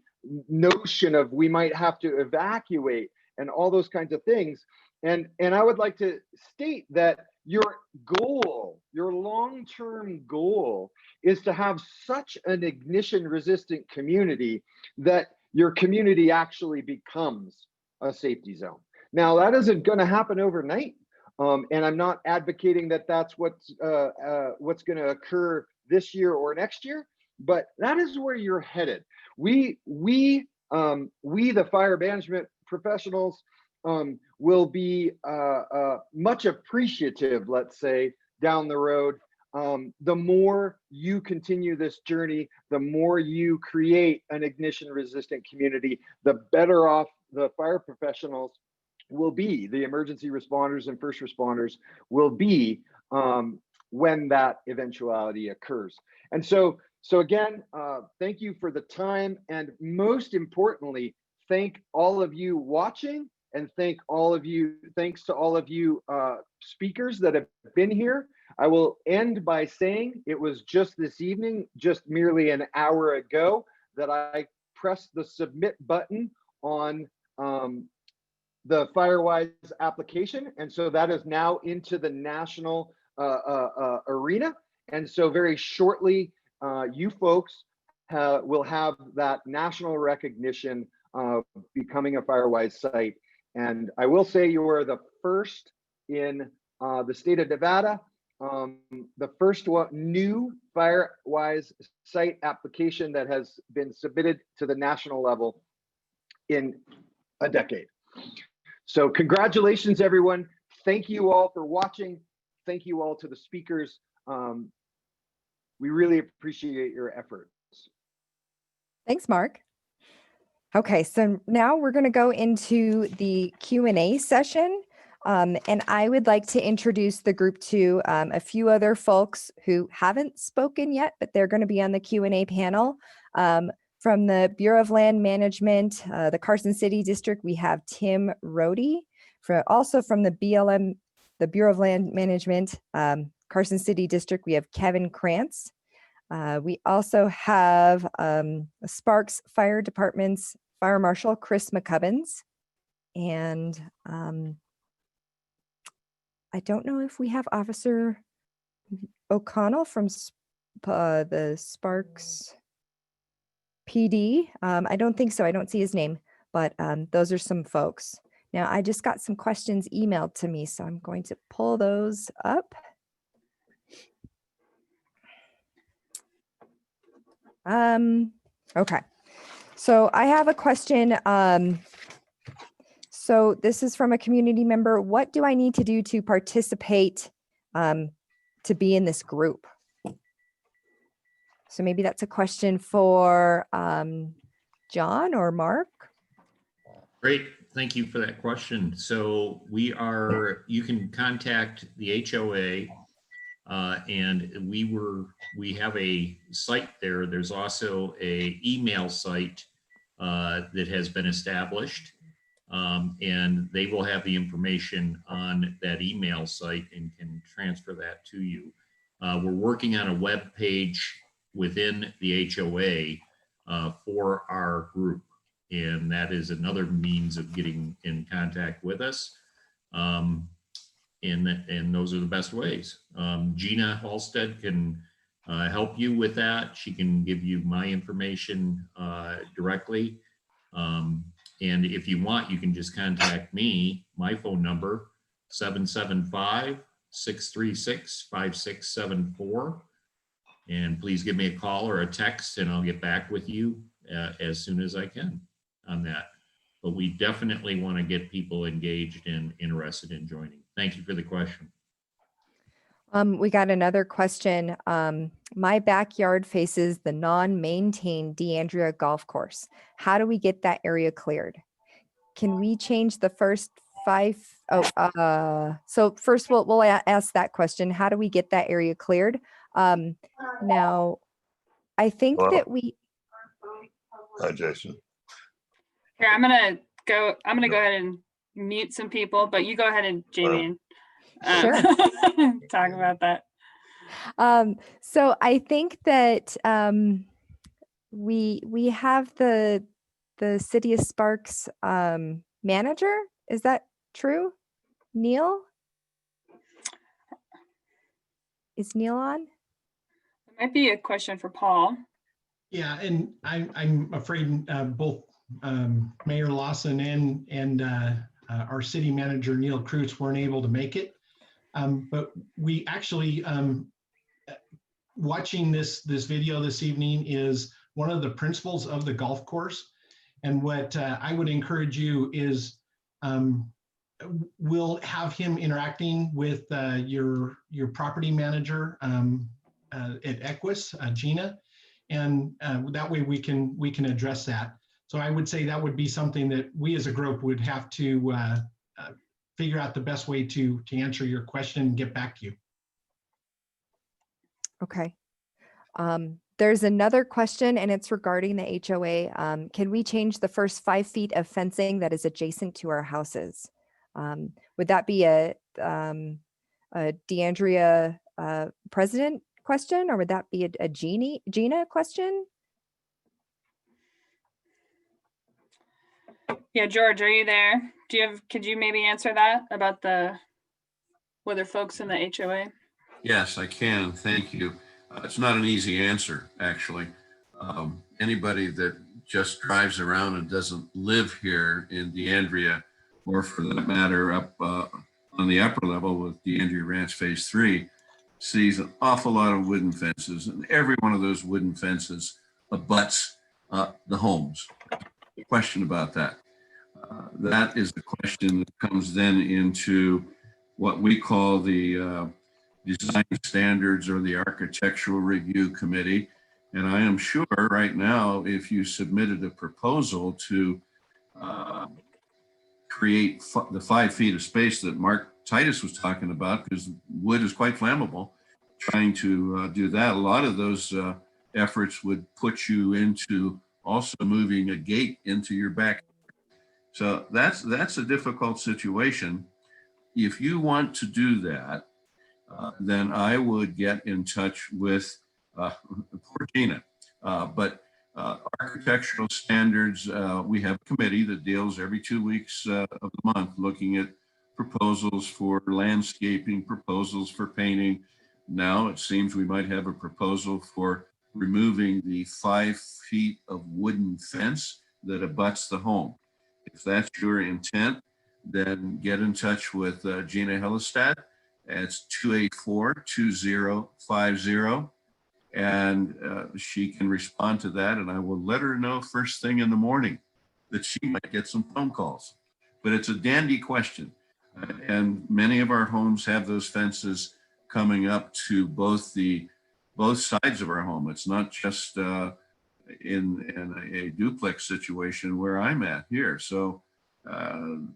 notion of we might have to evacuate and all those kinds of things. And I would like to state that your goal, your long-term goal, is to have such an ignition-resistant community that your community actually becomes a safety zone. Now, that isn't going to happen overnight, and I'm not advocating that that's what's going to occur this year or next year, but that is where you're headed. We the fire management professionals, will be much appreciative, let's say, down the road. The more you continue this journey, the more you create an ignition resistant community, the better off the fire professionals will be, the emergency responders and first responders will be when that eventuality occurs. And so again, thank you for the time, and most importantly, thank all of you watching, and thanks to all of you speakers that have been here. I will end by saying it was just this evening, just merely an hour ago, that I pressed the submit button on the Firewise application. And so that is now into the national arena. And so very shortly, you folks will have that national recognition of becoming a Firewise site. And I will say you are the first in the state of Nevada, the first new Firewise site application that has been submitted to the national level in a decade. So congratulations, everyone. Thank you all for watching. Thank you all to the speakers. We really appreciate your efforts. Thanks, Mark. Okay, so now we're going to go into the Q&A session. And I would like to introduce the group to a few other folks who haven't spoken yet, but they're going to be on the Q&A panel. From the Bureau of Land Management, the Carson City District, we have Tim Rohde. Also from the BLM, the Bureau of Land Management, Carson City District, we have Kevin Krantz. We also have Sparks Fire Department's Fire Marshal, Chris McCubbins. And I don't know if we have Officer O'Connell from the Sparks PD. I don't think so. I don't see his name, but those are some folks. Now, I just got some questions emailed to me, so I'm going to pull those up. Okay, so I have a question. So this is from a community member. What do I need to do to participate to be in this group? So maybe that's a question for John or Mark. Great, thank you for that question. So you can contact the HOA and we have a site there. There's also a email site that has been established. And they will have the information on that email site and can transfer that to you. We're working on a web page within the HOA for our group, and that is another means of getting in contact with us. And those are the best ways. Gina Halstead can help you with that. She can give you my information directly. And if you want, you can just contact me. My phone number, 775-636-5674. And please give me a call or a text and I'll get back with you as soon as I can on that. But we definitely want to get people engaged and interested in joining. Thank you for the question. We got another question. My backyard faces the non-maintained D'Andrea golf course. How do we get that area cleared? Can we change the first 5? So first we'll ask that question. How do we get that area cleared? Now, I think that we. Hi, Jason. Here, I'm gonna go ahead and mute some people, but you go ahead and Jamie. Sure. Talk about that. So I think that we have the City of Sparks manager. Is that true? Neil? Is Neil on? It might be a question for Paul. Yeah, and I'm afraid both Mayor Lawson and our city manager Neil Kreutz weren't able to make it. But we actually, watching this video this evening is one of the principles of the golf course. And what I would encourage you is we'll have him interacting with your property manager at Equus, Gina, and that way we can address that. So I would say that would be something that we as a group would have to figure out the best way to answer your question and get back to you. Okay. There's another question, and it's regarding the HOA. Can we change the first 5 feet of fencing that is adjacent to our houses? Would that be a D'Andrea president question, or would that be a Gina question? Yeah, George, are you there? Could you maybe answer that about whether folks in the HOA? Yes, I can. Thank you. It's not an easy answer, actually. Anybody that just drives around and doesn't live here in D'Andrea, or for that matter, up on the upper level with D'Andrea Ranch Phase 3, sees an awful lot of wooden fences, and every one of those wooden fences abuts the homes. No question about that. That is the question that comes then into what we call the design standards or the architectural review committee. And I am sure right now, if you submitted a proposal to create the 5 feet of space that Mark Titus was talking about, because wood is quite flammable, trying to do that, a lot of those efforts would put you into also moving a gate into your back. So that's a difficult situation. If you want to do that, then I would get in touch with poor Gina. But architectural standards, we have a committee that deals every 2 weeks of the month looking at proposals for landscaping, proposals for painting. Now it seems we might have a proposal for removing the 5 feet of wooden fence that abuts the home. If that's your intent, then get in touch with Gina Hellestad. It's 284-2050. And she can respond to that. And I will let her know first thing in the morning that she might get some phone calls. But it's a dandy question. And many of our homes have those fences coming up to both sides of our home. It's not just in a duplex situation where I'm at here. So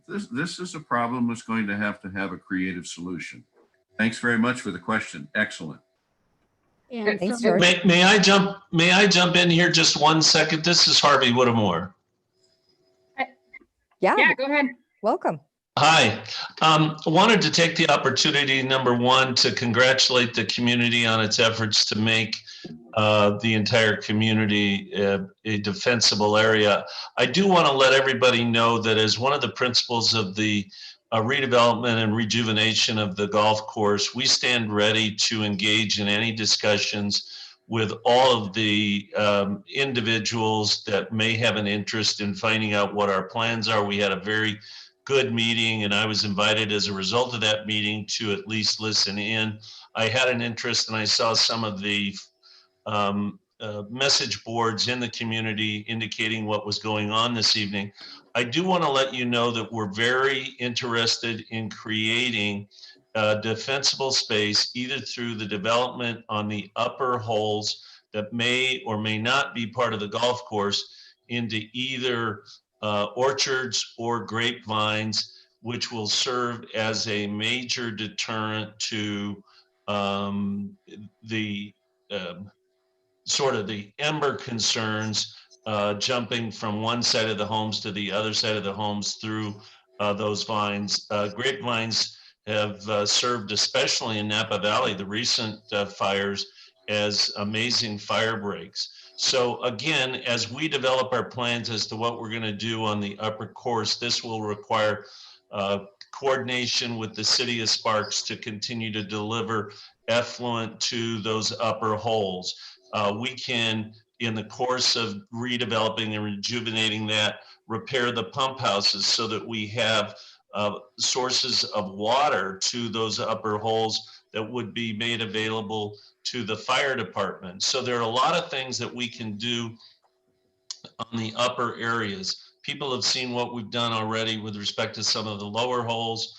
this is a problem that's going to have a creative solution. Thanks very much for the question. Excellent. And Thanks, from- George. May I jump in here just 1 second? This is Harvey Whittemore. Yeah, go ahead. Welcome. Hi. Wanted to take the opportunity, number one, to congratulate the community on its efforts to make the entire community a defensible area. I do want to let everybody know that as one of the principles of the redevelopment and rejuvenation of the golf course, we stand ready to engage in any discussions with all of the individuals that may have an interest in finding out what our plans are. We had a very good meeting, and I was invited as a result of that meeting to at least listen in. I had an interest, and I saw some of the message boards in the community indicating what was going on this evening. I do want to let you know that we're very interested in creating a defensible space, either through the development on the upper holes that may or may not be part of the golf course into either orchards or grapevines, which will serve as a major deterrent to the sort of the ember concerns jumping from one side of the homes to the other side of the homes through those vines. Grapevines have served, especially in Napa Valley, the recent fires, as amazing fire breaks. So again, as we develop our plans as to what we're going to do on the upper course, this will require coordination with the city of Sparks to continue to deliver effluent to those upper holes. We can, in the course of redeveloping and rejuvenating that, repair the pump houses so that we have sources of water to those upper holes that would be made available to the fire department. So there are a lot of things that we can do on the upper areas. people have seen what we've done already with respect to some of the lower holes,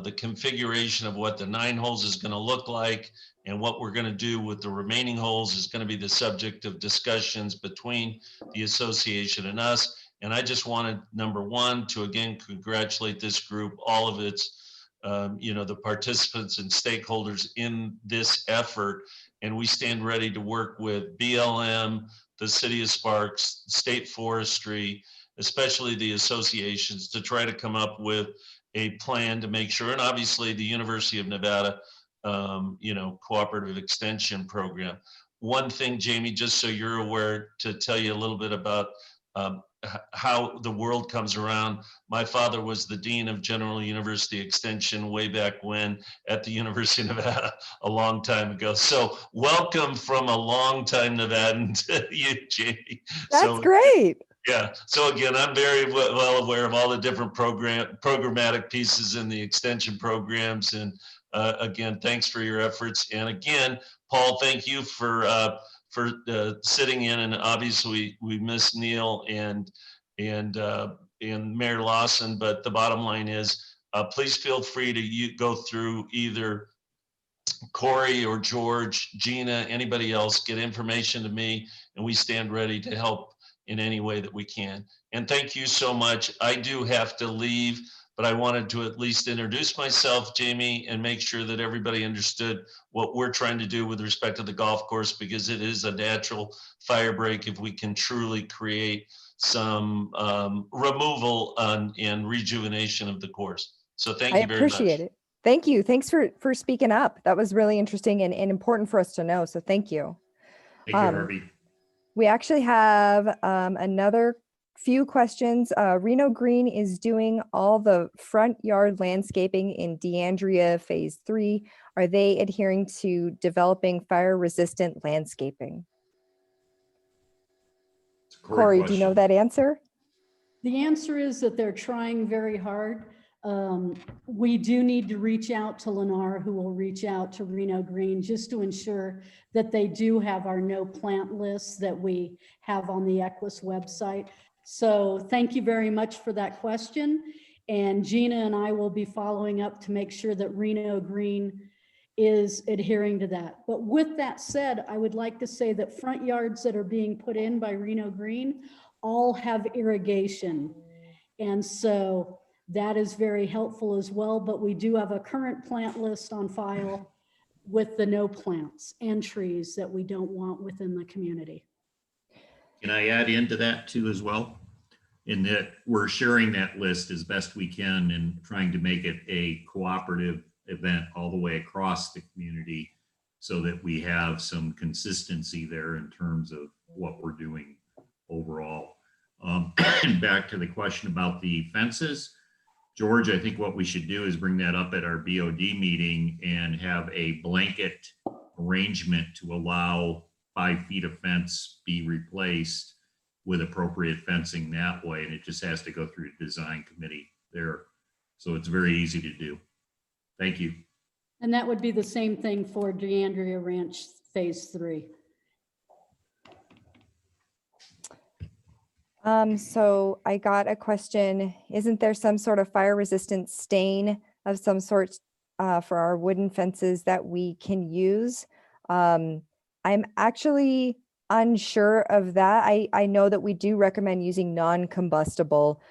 the configuration of what the 9 holes is going to look like, and what we're going to do with the remaining holes is going to be the subject of discussions between the association and us. And I just wanted, number one, to again congratulate this group, all of its the participants and stakeholders in this effort. And we stand ready to work with BLM, the City of Sparks, State Forestry, especially the associations, to try to come up with a plan to make sure, and obviously the University of Nevada, Cooperative Extension Program. One thing, Jamie, just so you're aware, to tell you a little bit about how the world comes around. My father was the Dean of General University Extension way back when at the University of Nevada a long time ago. So welcome from a long-time Nevadan to you, Jamie. That's great. Yeah. So again, I'm very well aware of all the different programmatic pieces in the extension programs. And again, thanks for your efforts. And again, Paul, thank you for sitting in. And obviously, we miss Neil and Mayor Lawson. But the bottom line is, please feel free to go through either Corey or George, Gina, anybody else, get information to me, and we stand ready to help in any way that we can. And thank you so much. I do have to leave, but I wanted to at least introduce myself, Jamie, and make sure that everybody understood what we're trying to do with respect to the golf course, because it is a natural fire break if we can truly create some removal and rejuvenation of the course. So thank you very much. I appreciate it. Thank you. Thanks for speaking up. That was really interesting and important for us to know. So thank you. Thank you, Harvey. We actually have another few questions. Reno Green is doing all the front yard landscaping in D'Andrea Phase 3. Are they adhering to developing fire resistant landscaping? Corey, do you know that answer? The answer is that they're trying very hard. We do need to reach out to Lennar, who will reach out to Reno Green, just to ensure that they do have our no plant lists that we have on the Equus website. So thank you very much for that question. And Gina and I will be following up to make sure that Reno Green is adhering to that. But with that said, I would like to say that front yards that are being put in by Reno Green all have irrigation. And so that is very helpful as well, but we do have a current plant list on file with the no plants and trees that we don't want within the community. Can I add into that too as well? In that we're sharing that list as best we can and trying to make it a cooperative event all the way across the community so that we have some consistency there in terms of what we're doing overall. And back to the question about the fences. George, I think what we should do is bring that up at our BOD meeting and have a blanket arrangement to allow 5 feet of fence be replaced with appropriate fencing that way. And it just has to go through a design committee there. So it's very easy to do. Thank you. And that would be the same thing for D'Andrea Ranch Phase 3. So I got a question. Isn't there some sort of fire resistant stain of some sort for our wooden fences that we can use? I'm actually unsure of that. I know that we do recommend using non-combustible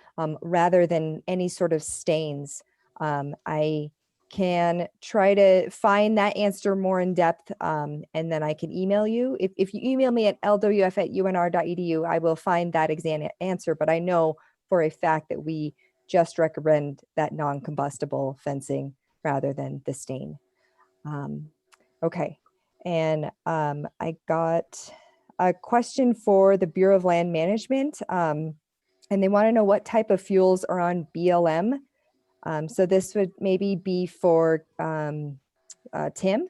rather than any sort of stains. I can try to find that answer more in depth, and then I can email you. If you email me at lwf@unr.edu, I will find that exact answer, but I know for a fact that we just recommend that non-combustible fencing rather than the stain. Okay, and I got a question for the Bureau of Land Management, and they want to know what type of fuels are on BLM. So this would maybe be for Tim.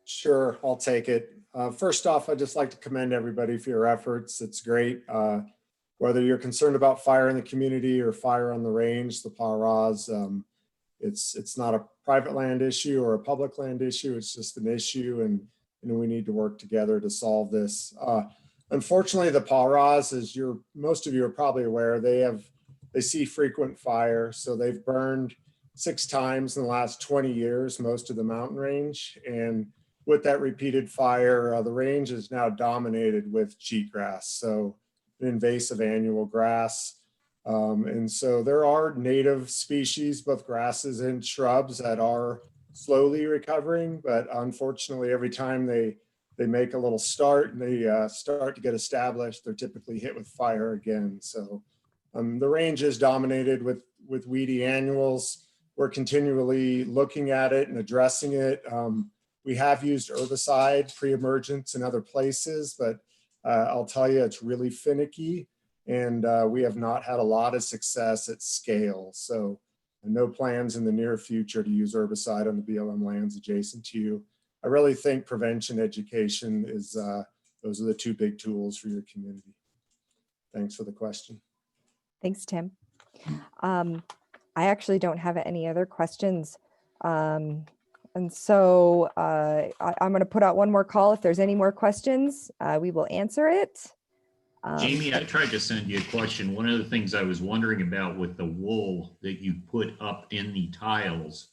Sure, I'll take it. First off, I'd just like to commend everybody for your efforts. It's great. Whether you're concerned about fire in the community or fire on the range, the Paras, it's not a private land issue or a public land issue. It's just an issue, and we need to work together to solve this. Unfortunately, the Paras, as most of you are probably aware, they see frequent fire. So they've burned 6 times in the last 20 years, most of the mountain range. And with that repeated fire, the range is now dominated with cheatgrass, so an invasive annual grass. And so there are native species, both grasses and shrubs, that are slowly recovering, but unfortunately, every time they make a little start and they start to get established, they're typically hit with fire again. So the range is dominated with weedy annuals. We're continually looking at it and addressing it. We have used herbicide, pre-emergence in other places, but I'll tell you, it's really finicky, and we have not had a lot of success at scale. So no plans in the near future to use herbicide on the BLM lands adjacent to you. I really think prevention education is, those are the 2 big tools for your community. Thanks for the question. Thanks, Tim. I actually don't have any other questions. And so I'm going to put out one more call. If there's any more questions, we will answer it. Jamie, I tried to send you a question. One of the things I was wondering about with the wool that you put up in the tiles,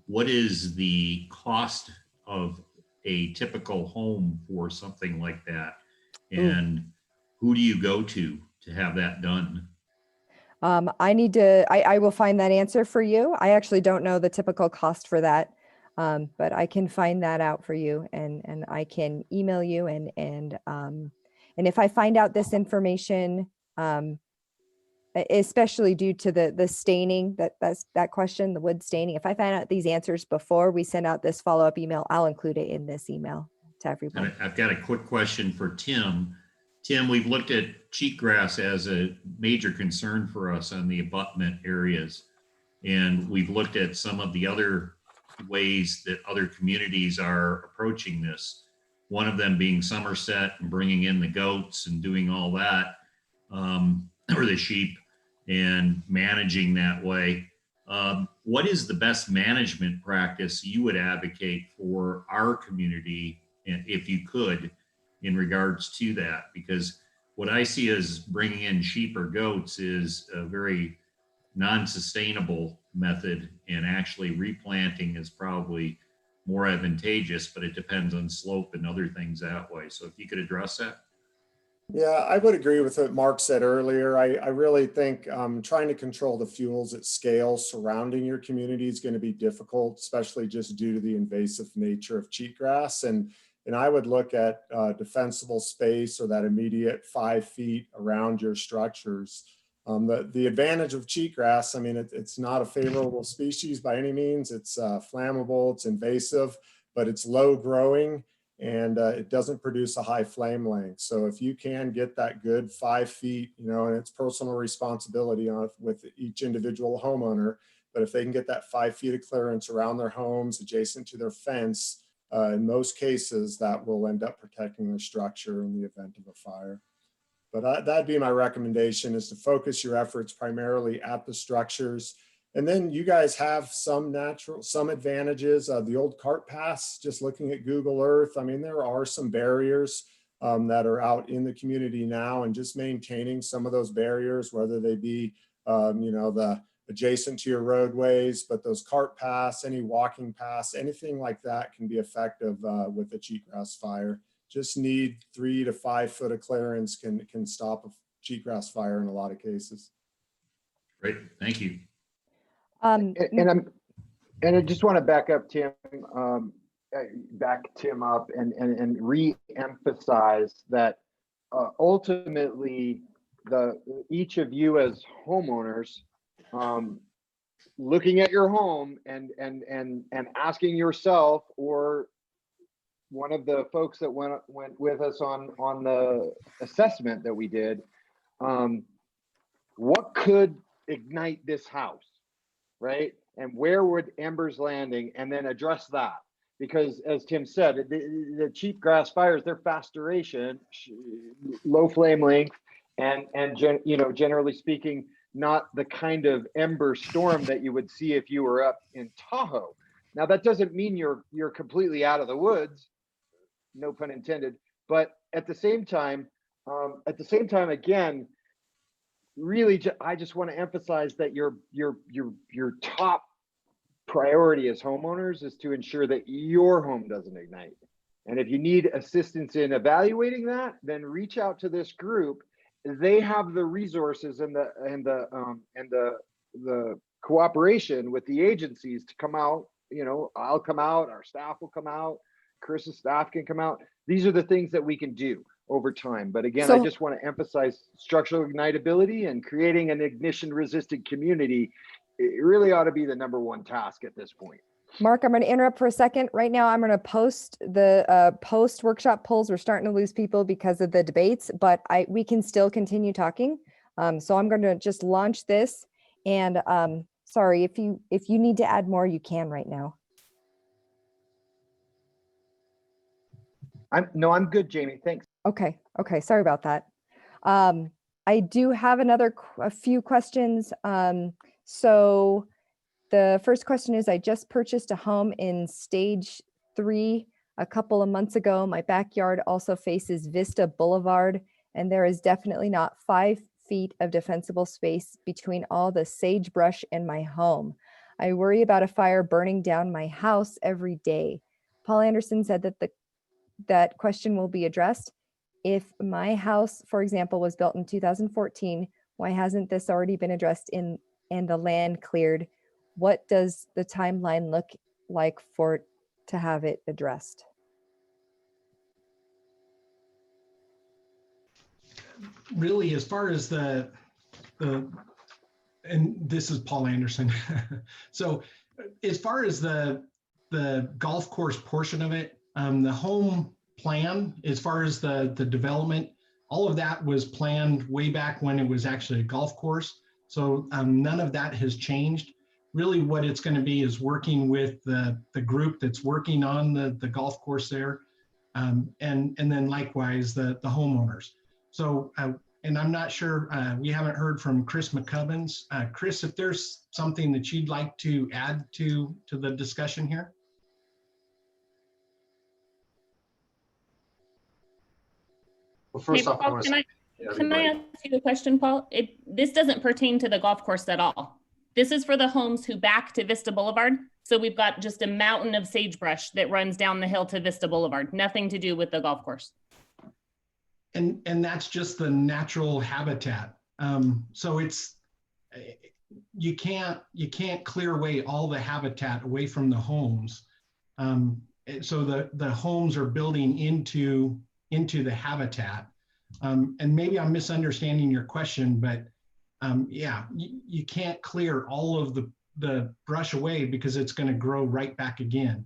what is the cost of a typical home for something like that? And who do you go to have that done? I will find that answer for you. I actually don't know the typical cost for that, but I can find that out for you, and I can email you, and if I find out this information, especially due to the staining, that question, the wood staining, if I find out these answers before we send out this follow-up email, I'll include it in this email to everyone. I've got a quick question for Tim. Tim, we've looked at cheatgrass as a major concern for us on the abutment areas. And we've looked at some of the other ways that other communities are approaching this. One of them being Somerset and bringing in the goats and doing all that, or the sheep, and managing that way. What is the best management practice you would advocate for our community, and if you could, in regards to that? Because what I see as bringing in sheep or goats is a very non-sustainable method, and actually replanting is probably more advantageous, but it depends on slope and other things that way. So if you could address that. Yeah, I would agree with what Mark said earlier. I really think trying to control the fuels at scale surrounding your community is going to be difficult, especially just due to the invasive nature of cheatgrass. And I would look at defensible space, or that immediate 5 feet around your structures. The advantage of cheatgrass, I mean, it's not a favorable species by any means. It's flammable, it's invasive, but it's low growing, and it doesn't produce a high flame length. So if you can get that good 5 feet, and it's personal responsibility with each individual homeowner, but if they can get that 5 feet of clearance around their homes, adjacent to their fence, in most cases, that will end up protecting their structure in the event of a fire. But that'd be my recommendation, is to focus your efforts primarily at the structures. And then you guys have some advantages. The old cart paths, just looking at Google Earth, I mean, there are some barriers that are out in the community now, and just maintaining some of those barriers, whether they be, the adjacent to your roadways, but those cart paths, any walking paths, anything like that can be effective with a cheatgrass fire. Just need 3 to 5 foot of clearance can stop a cheatgrass fire in a lot of cases. Great, thank you. And I just want to back up Tim, up and re-emphasize that ultimately each of you as homeowners, looking at your home and asking yourself, or one of the folks that went with us on the assessment that we did, what could ignite this house, right? And where would Embers landing, and then address that. Because as Tim said, the cheatgrass fires, they're fast duration, low flame length, and generally speaking, not the kind of ember storm that you would see if you were up in Tahoe. Now, that doesn't mean you're completely out of the woods, no pun intended, but at the same time, At the same time, again, really, I just want to emphasize that your top priority as homeowners is to ensure that your home doesn't ignite. And if you need assistance in evaluating that, then reach out to this group. They have the resources and the cooperation with the agencies to come out. You know, I'll come out, our staff will come out, Chris's staff can come out. These are the things that we can do over time. But again, I just want to emphasize structural ignitability and creating an ignition resistant community. It really ought to be the #1 task at this point. Mark, I'm going to interrupt for a second. Right now, I'm going to post the post-workshop polls. We're starting to lose people because of the debates, but we can still continue talking. So I'm going to just launch this. And sorry, if you need to add more, you can right now. I'm good, Jamie. Thanks. Okay. Sorry about that. I do have a few questions. So the first question is, I just purchased a home in stage 3 a couple of months ago. My backyard also faces Vista Boulevard, and there is definitely not 5 feet of defensible space between all the sagebrush and my home. I worry about a fire burning down my house every day. Paul Anderson said that that question will be addressed. If my house, for example, was built in 2014, why hasn't this already been addressed and the land cleared? What does the timeline look like to have it addressed? Really, as far as and this is Paul Anderson. So as far as the golf course portion of it, the home plan, as far as the development, all of that was planned way back when it was actually a golf course. So none of that has changed. Really what it's going to be is working with the group that's working on the golf course there. And then likewise the homeowners. So, and I'm not sure, we haven't heard from Chris McCubbins. Chris, if there's something that you'd like to add to the discussion here. Well, first off, Paul, can I ask you a question, Paul? This doesn't pertain to the golf course at all. This is for the homes who back to Vista Boulevard. So we've got just a mountain of sagebrush that runs down the hill to Vista Boulevard. Nothing to do with the golf course. And that's just the natural habitat. So it's, you can't clear away all the habitat away from the homes. So the homes are building into the habitat. And maybe I'm misunderstanding your question, but yeah, you can't clear all of the brush away because it's going to grow right back again,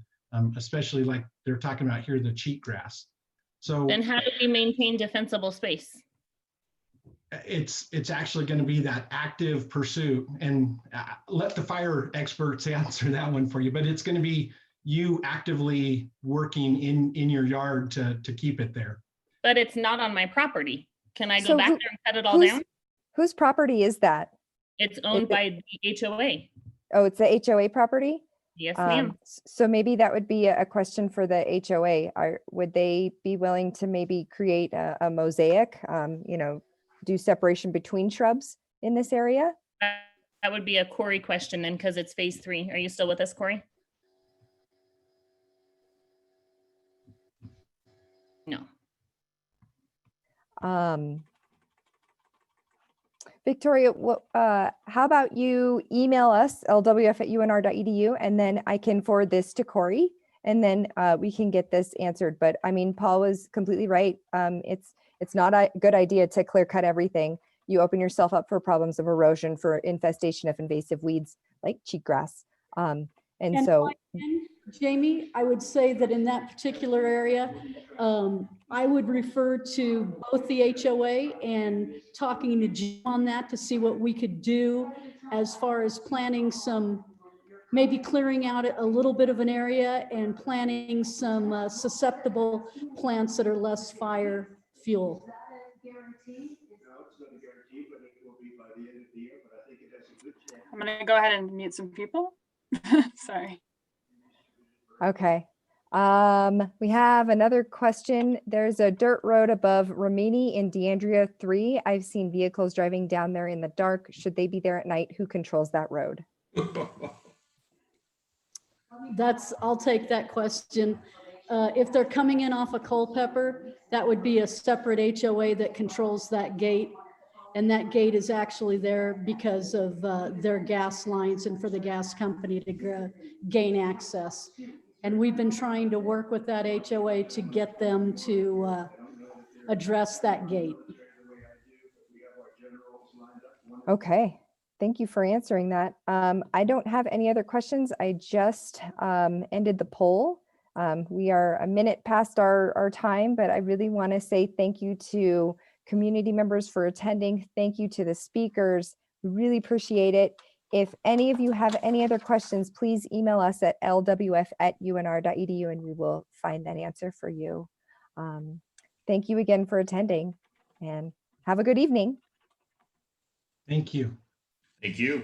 especially like they're talking about here, the cheatgrass. So then how do we maintain defensible space? It's actually going to be that active pursuit, and let the fire experts answer that one for you, but it's going to be you actively working in your yard to keep it there. But it's not on my property. Can I go back there and cut it all down? Whose property is that? It's owned by the HOA. Oh, it's the HOA property? Yes, ma'am. So maybe that would be a question for the HOA. Would they be willing to maybe create a mosaic, do separation between shrubs in this area? That would be a Corey question then, because it's phase 3. Are you still with us, Corey? No. Victoria, how about you email us, lwf@unr.edu, and then I can forward this to Corey, and then we can get this answered. But I mean, Paul was completely right. It's not a good idea to clear cut everything. You open yourself up for problems of erosion, for infestation of invasive weeds like cheatgrass. And so, Jamie, I would say that in that particular area, I would refer to both the HOA and talking to Jim on that to see what we could do as far as planning some, maybe clearing out a little bit of an area and planting some susceptible plants that are less fire fuel. I'm going to go ahead and mute some people. Sorry. okay. We have another question. There's a dirt road above Romini in D'Andrea 3. I've seen vehicles driving down there in the dark. Should they be there at night? Who controls that road? I'll take that question. If they're coming in off of Culpeper, that would be a separate HOA that controls that gate. And that gate is actually there because of their gas lines and for the gas company to gain access. And we've been trying to work with that HOA to get them to address that gate. Okay, thank you for answering that. I don't have any other questions. I just ended the poll. We are a minute past our time, but I really want to say thank you to community members for attending. Thank you to the speakers. We really appreciate it. If any of you have any other questions, please email us at lwf@unr.edu and we will find that answer for you. Thank you again for attending and have a good evening. Thank you. Thank you.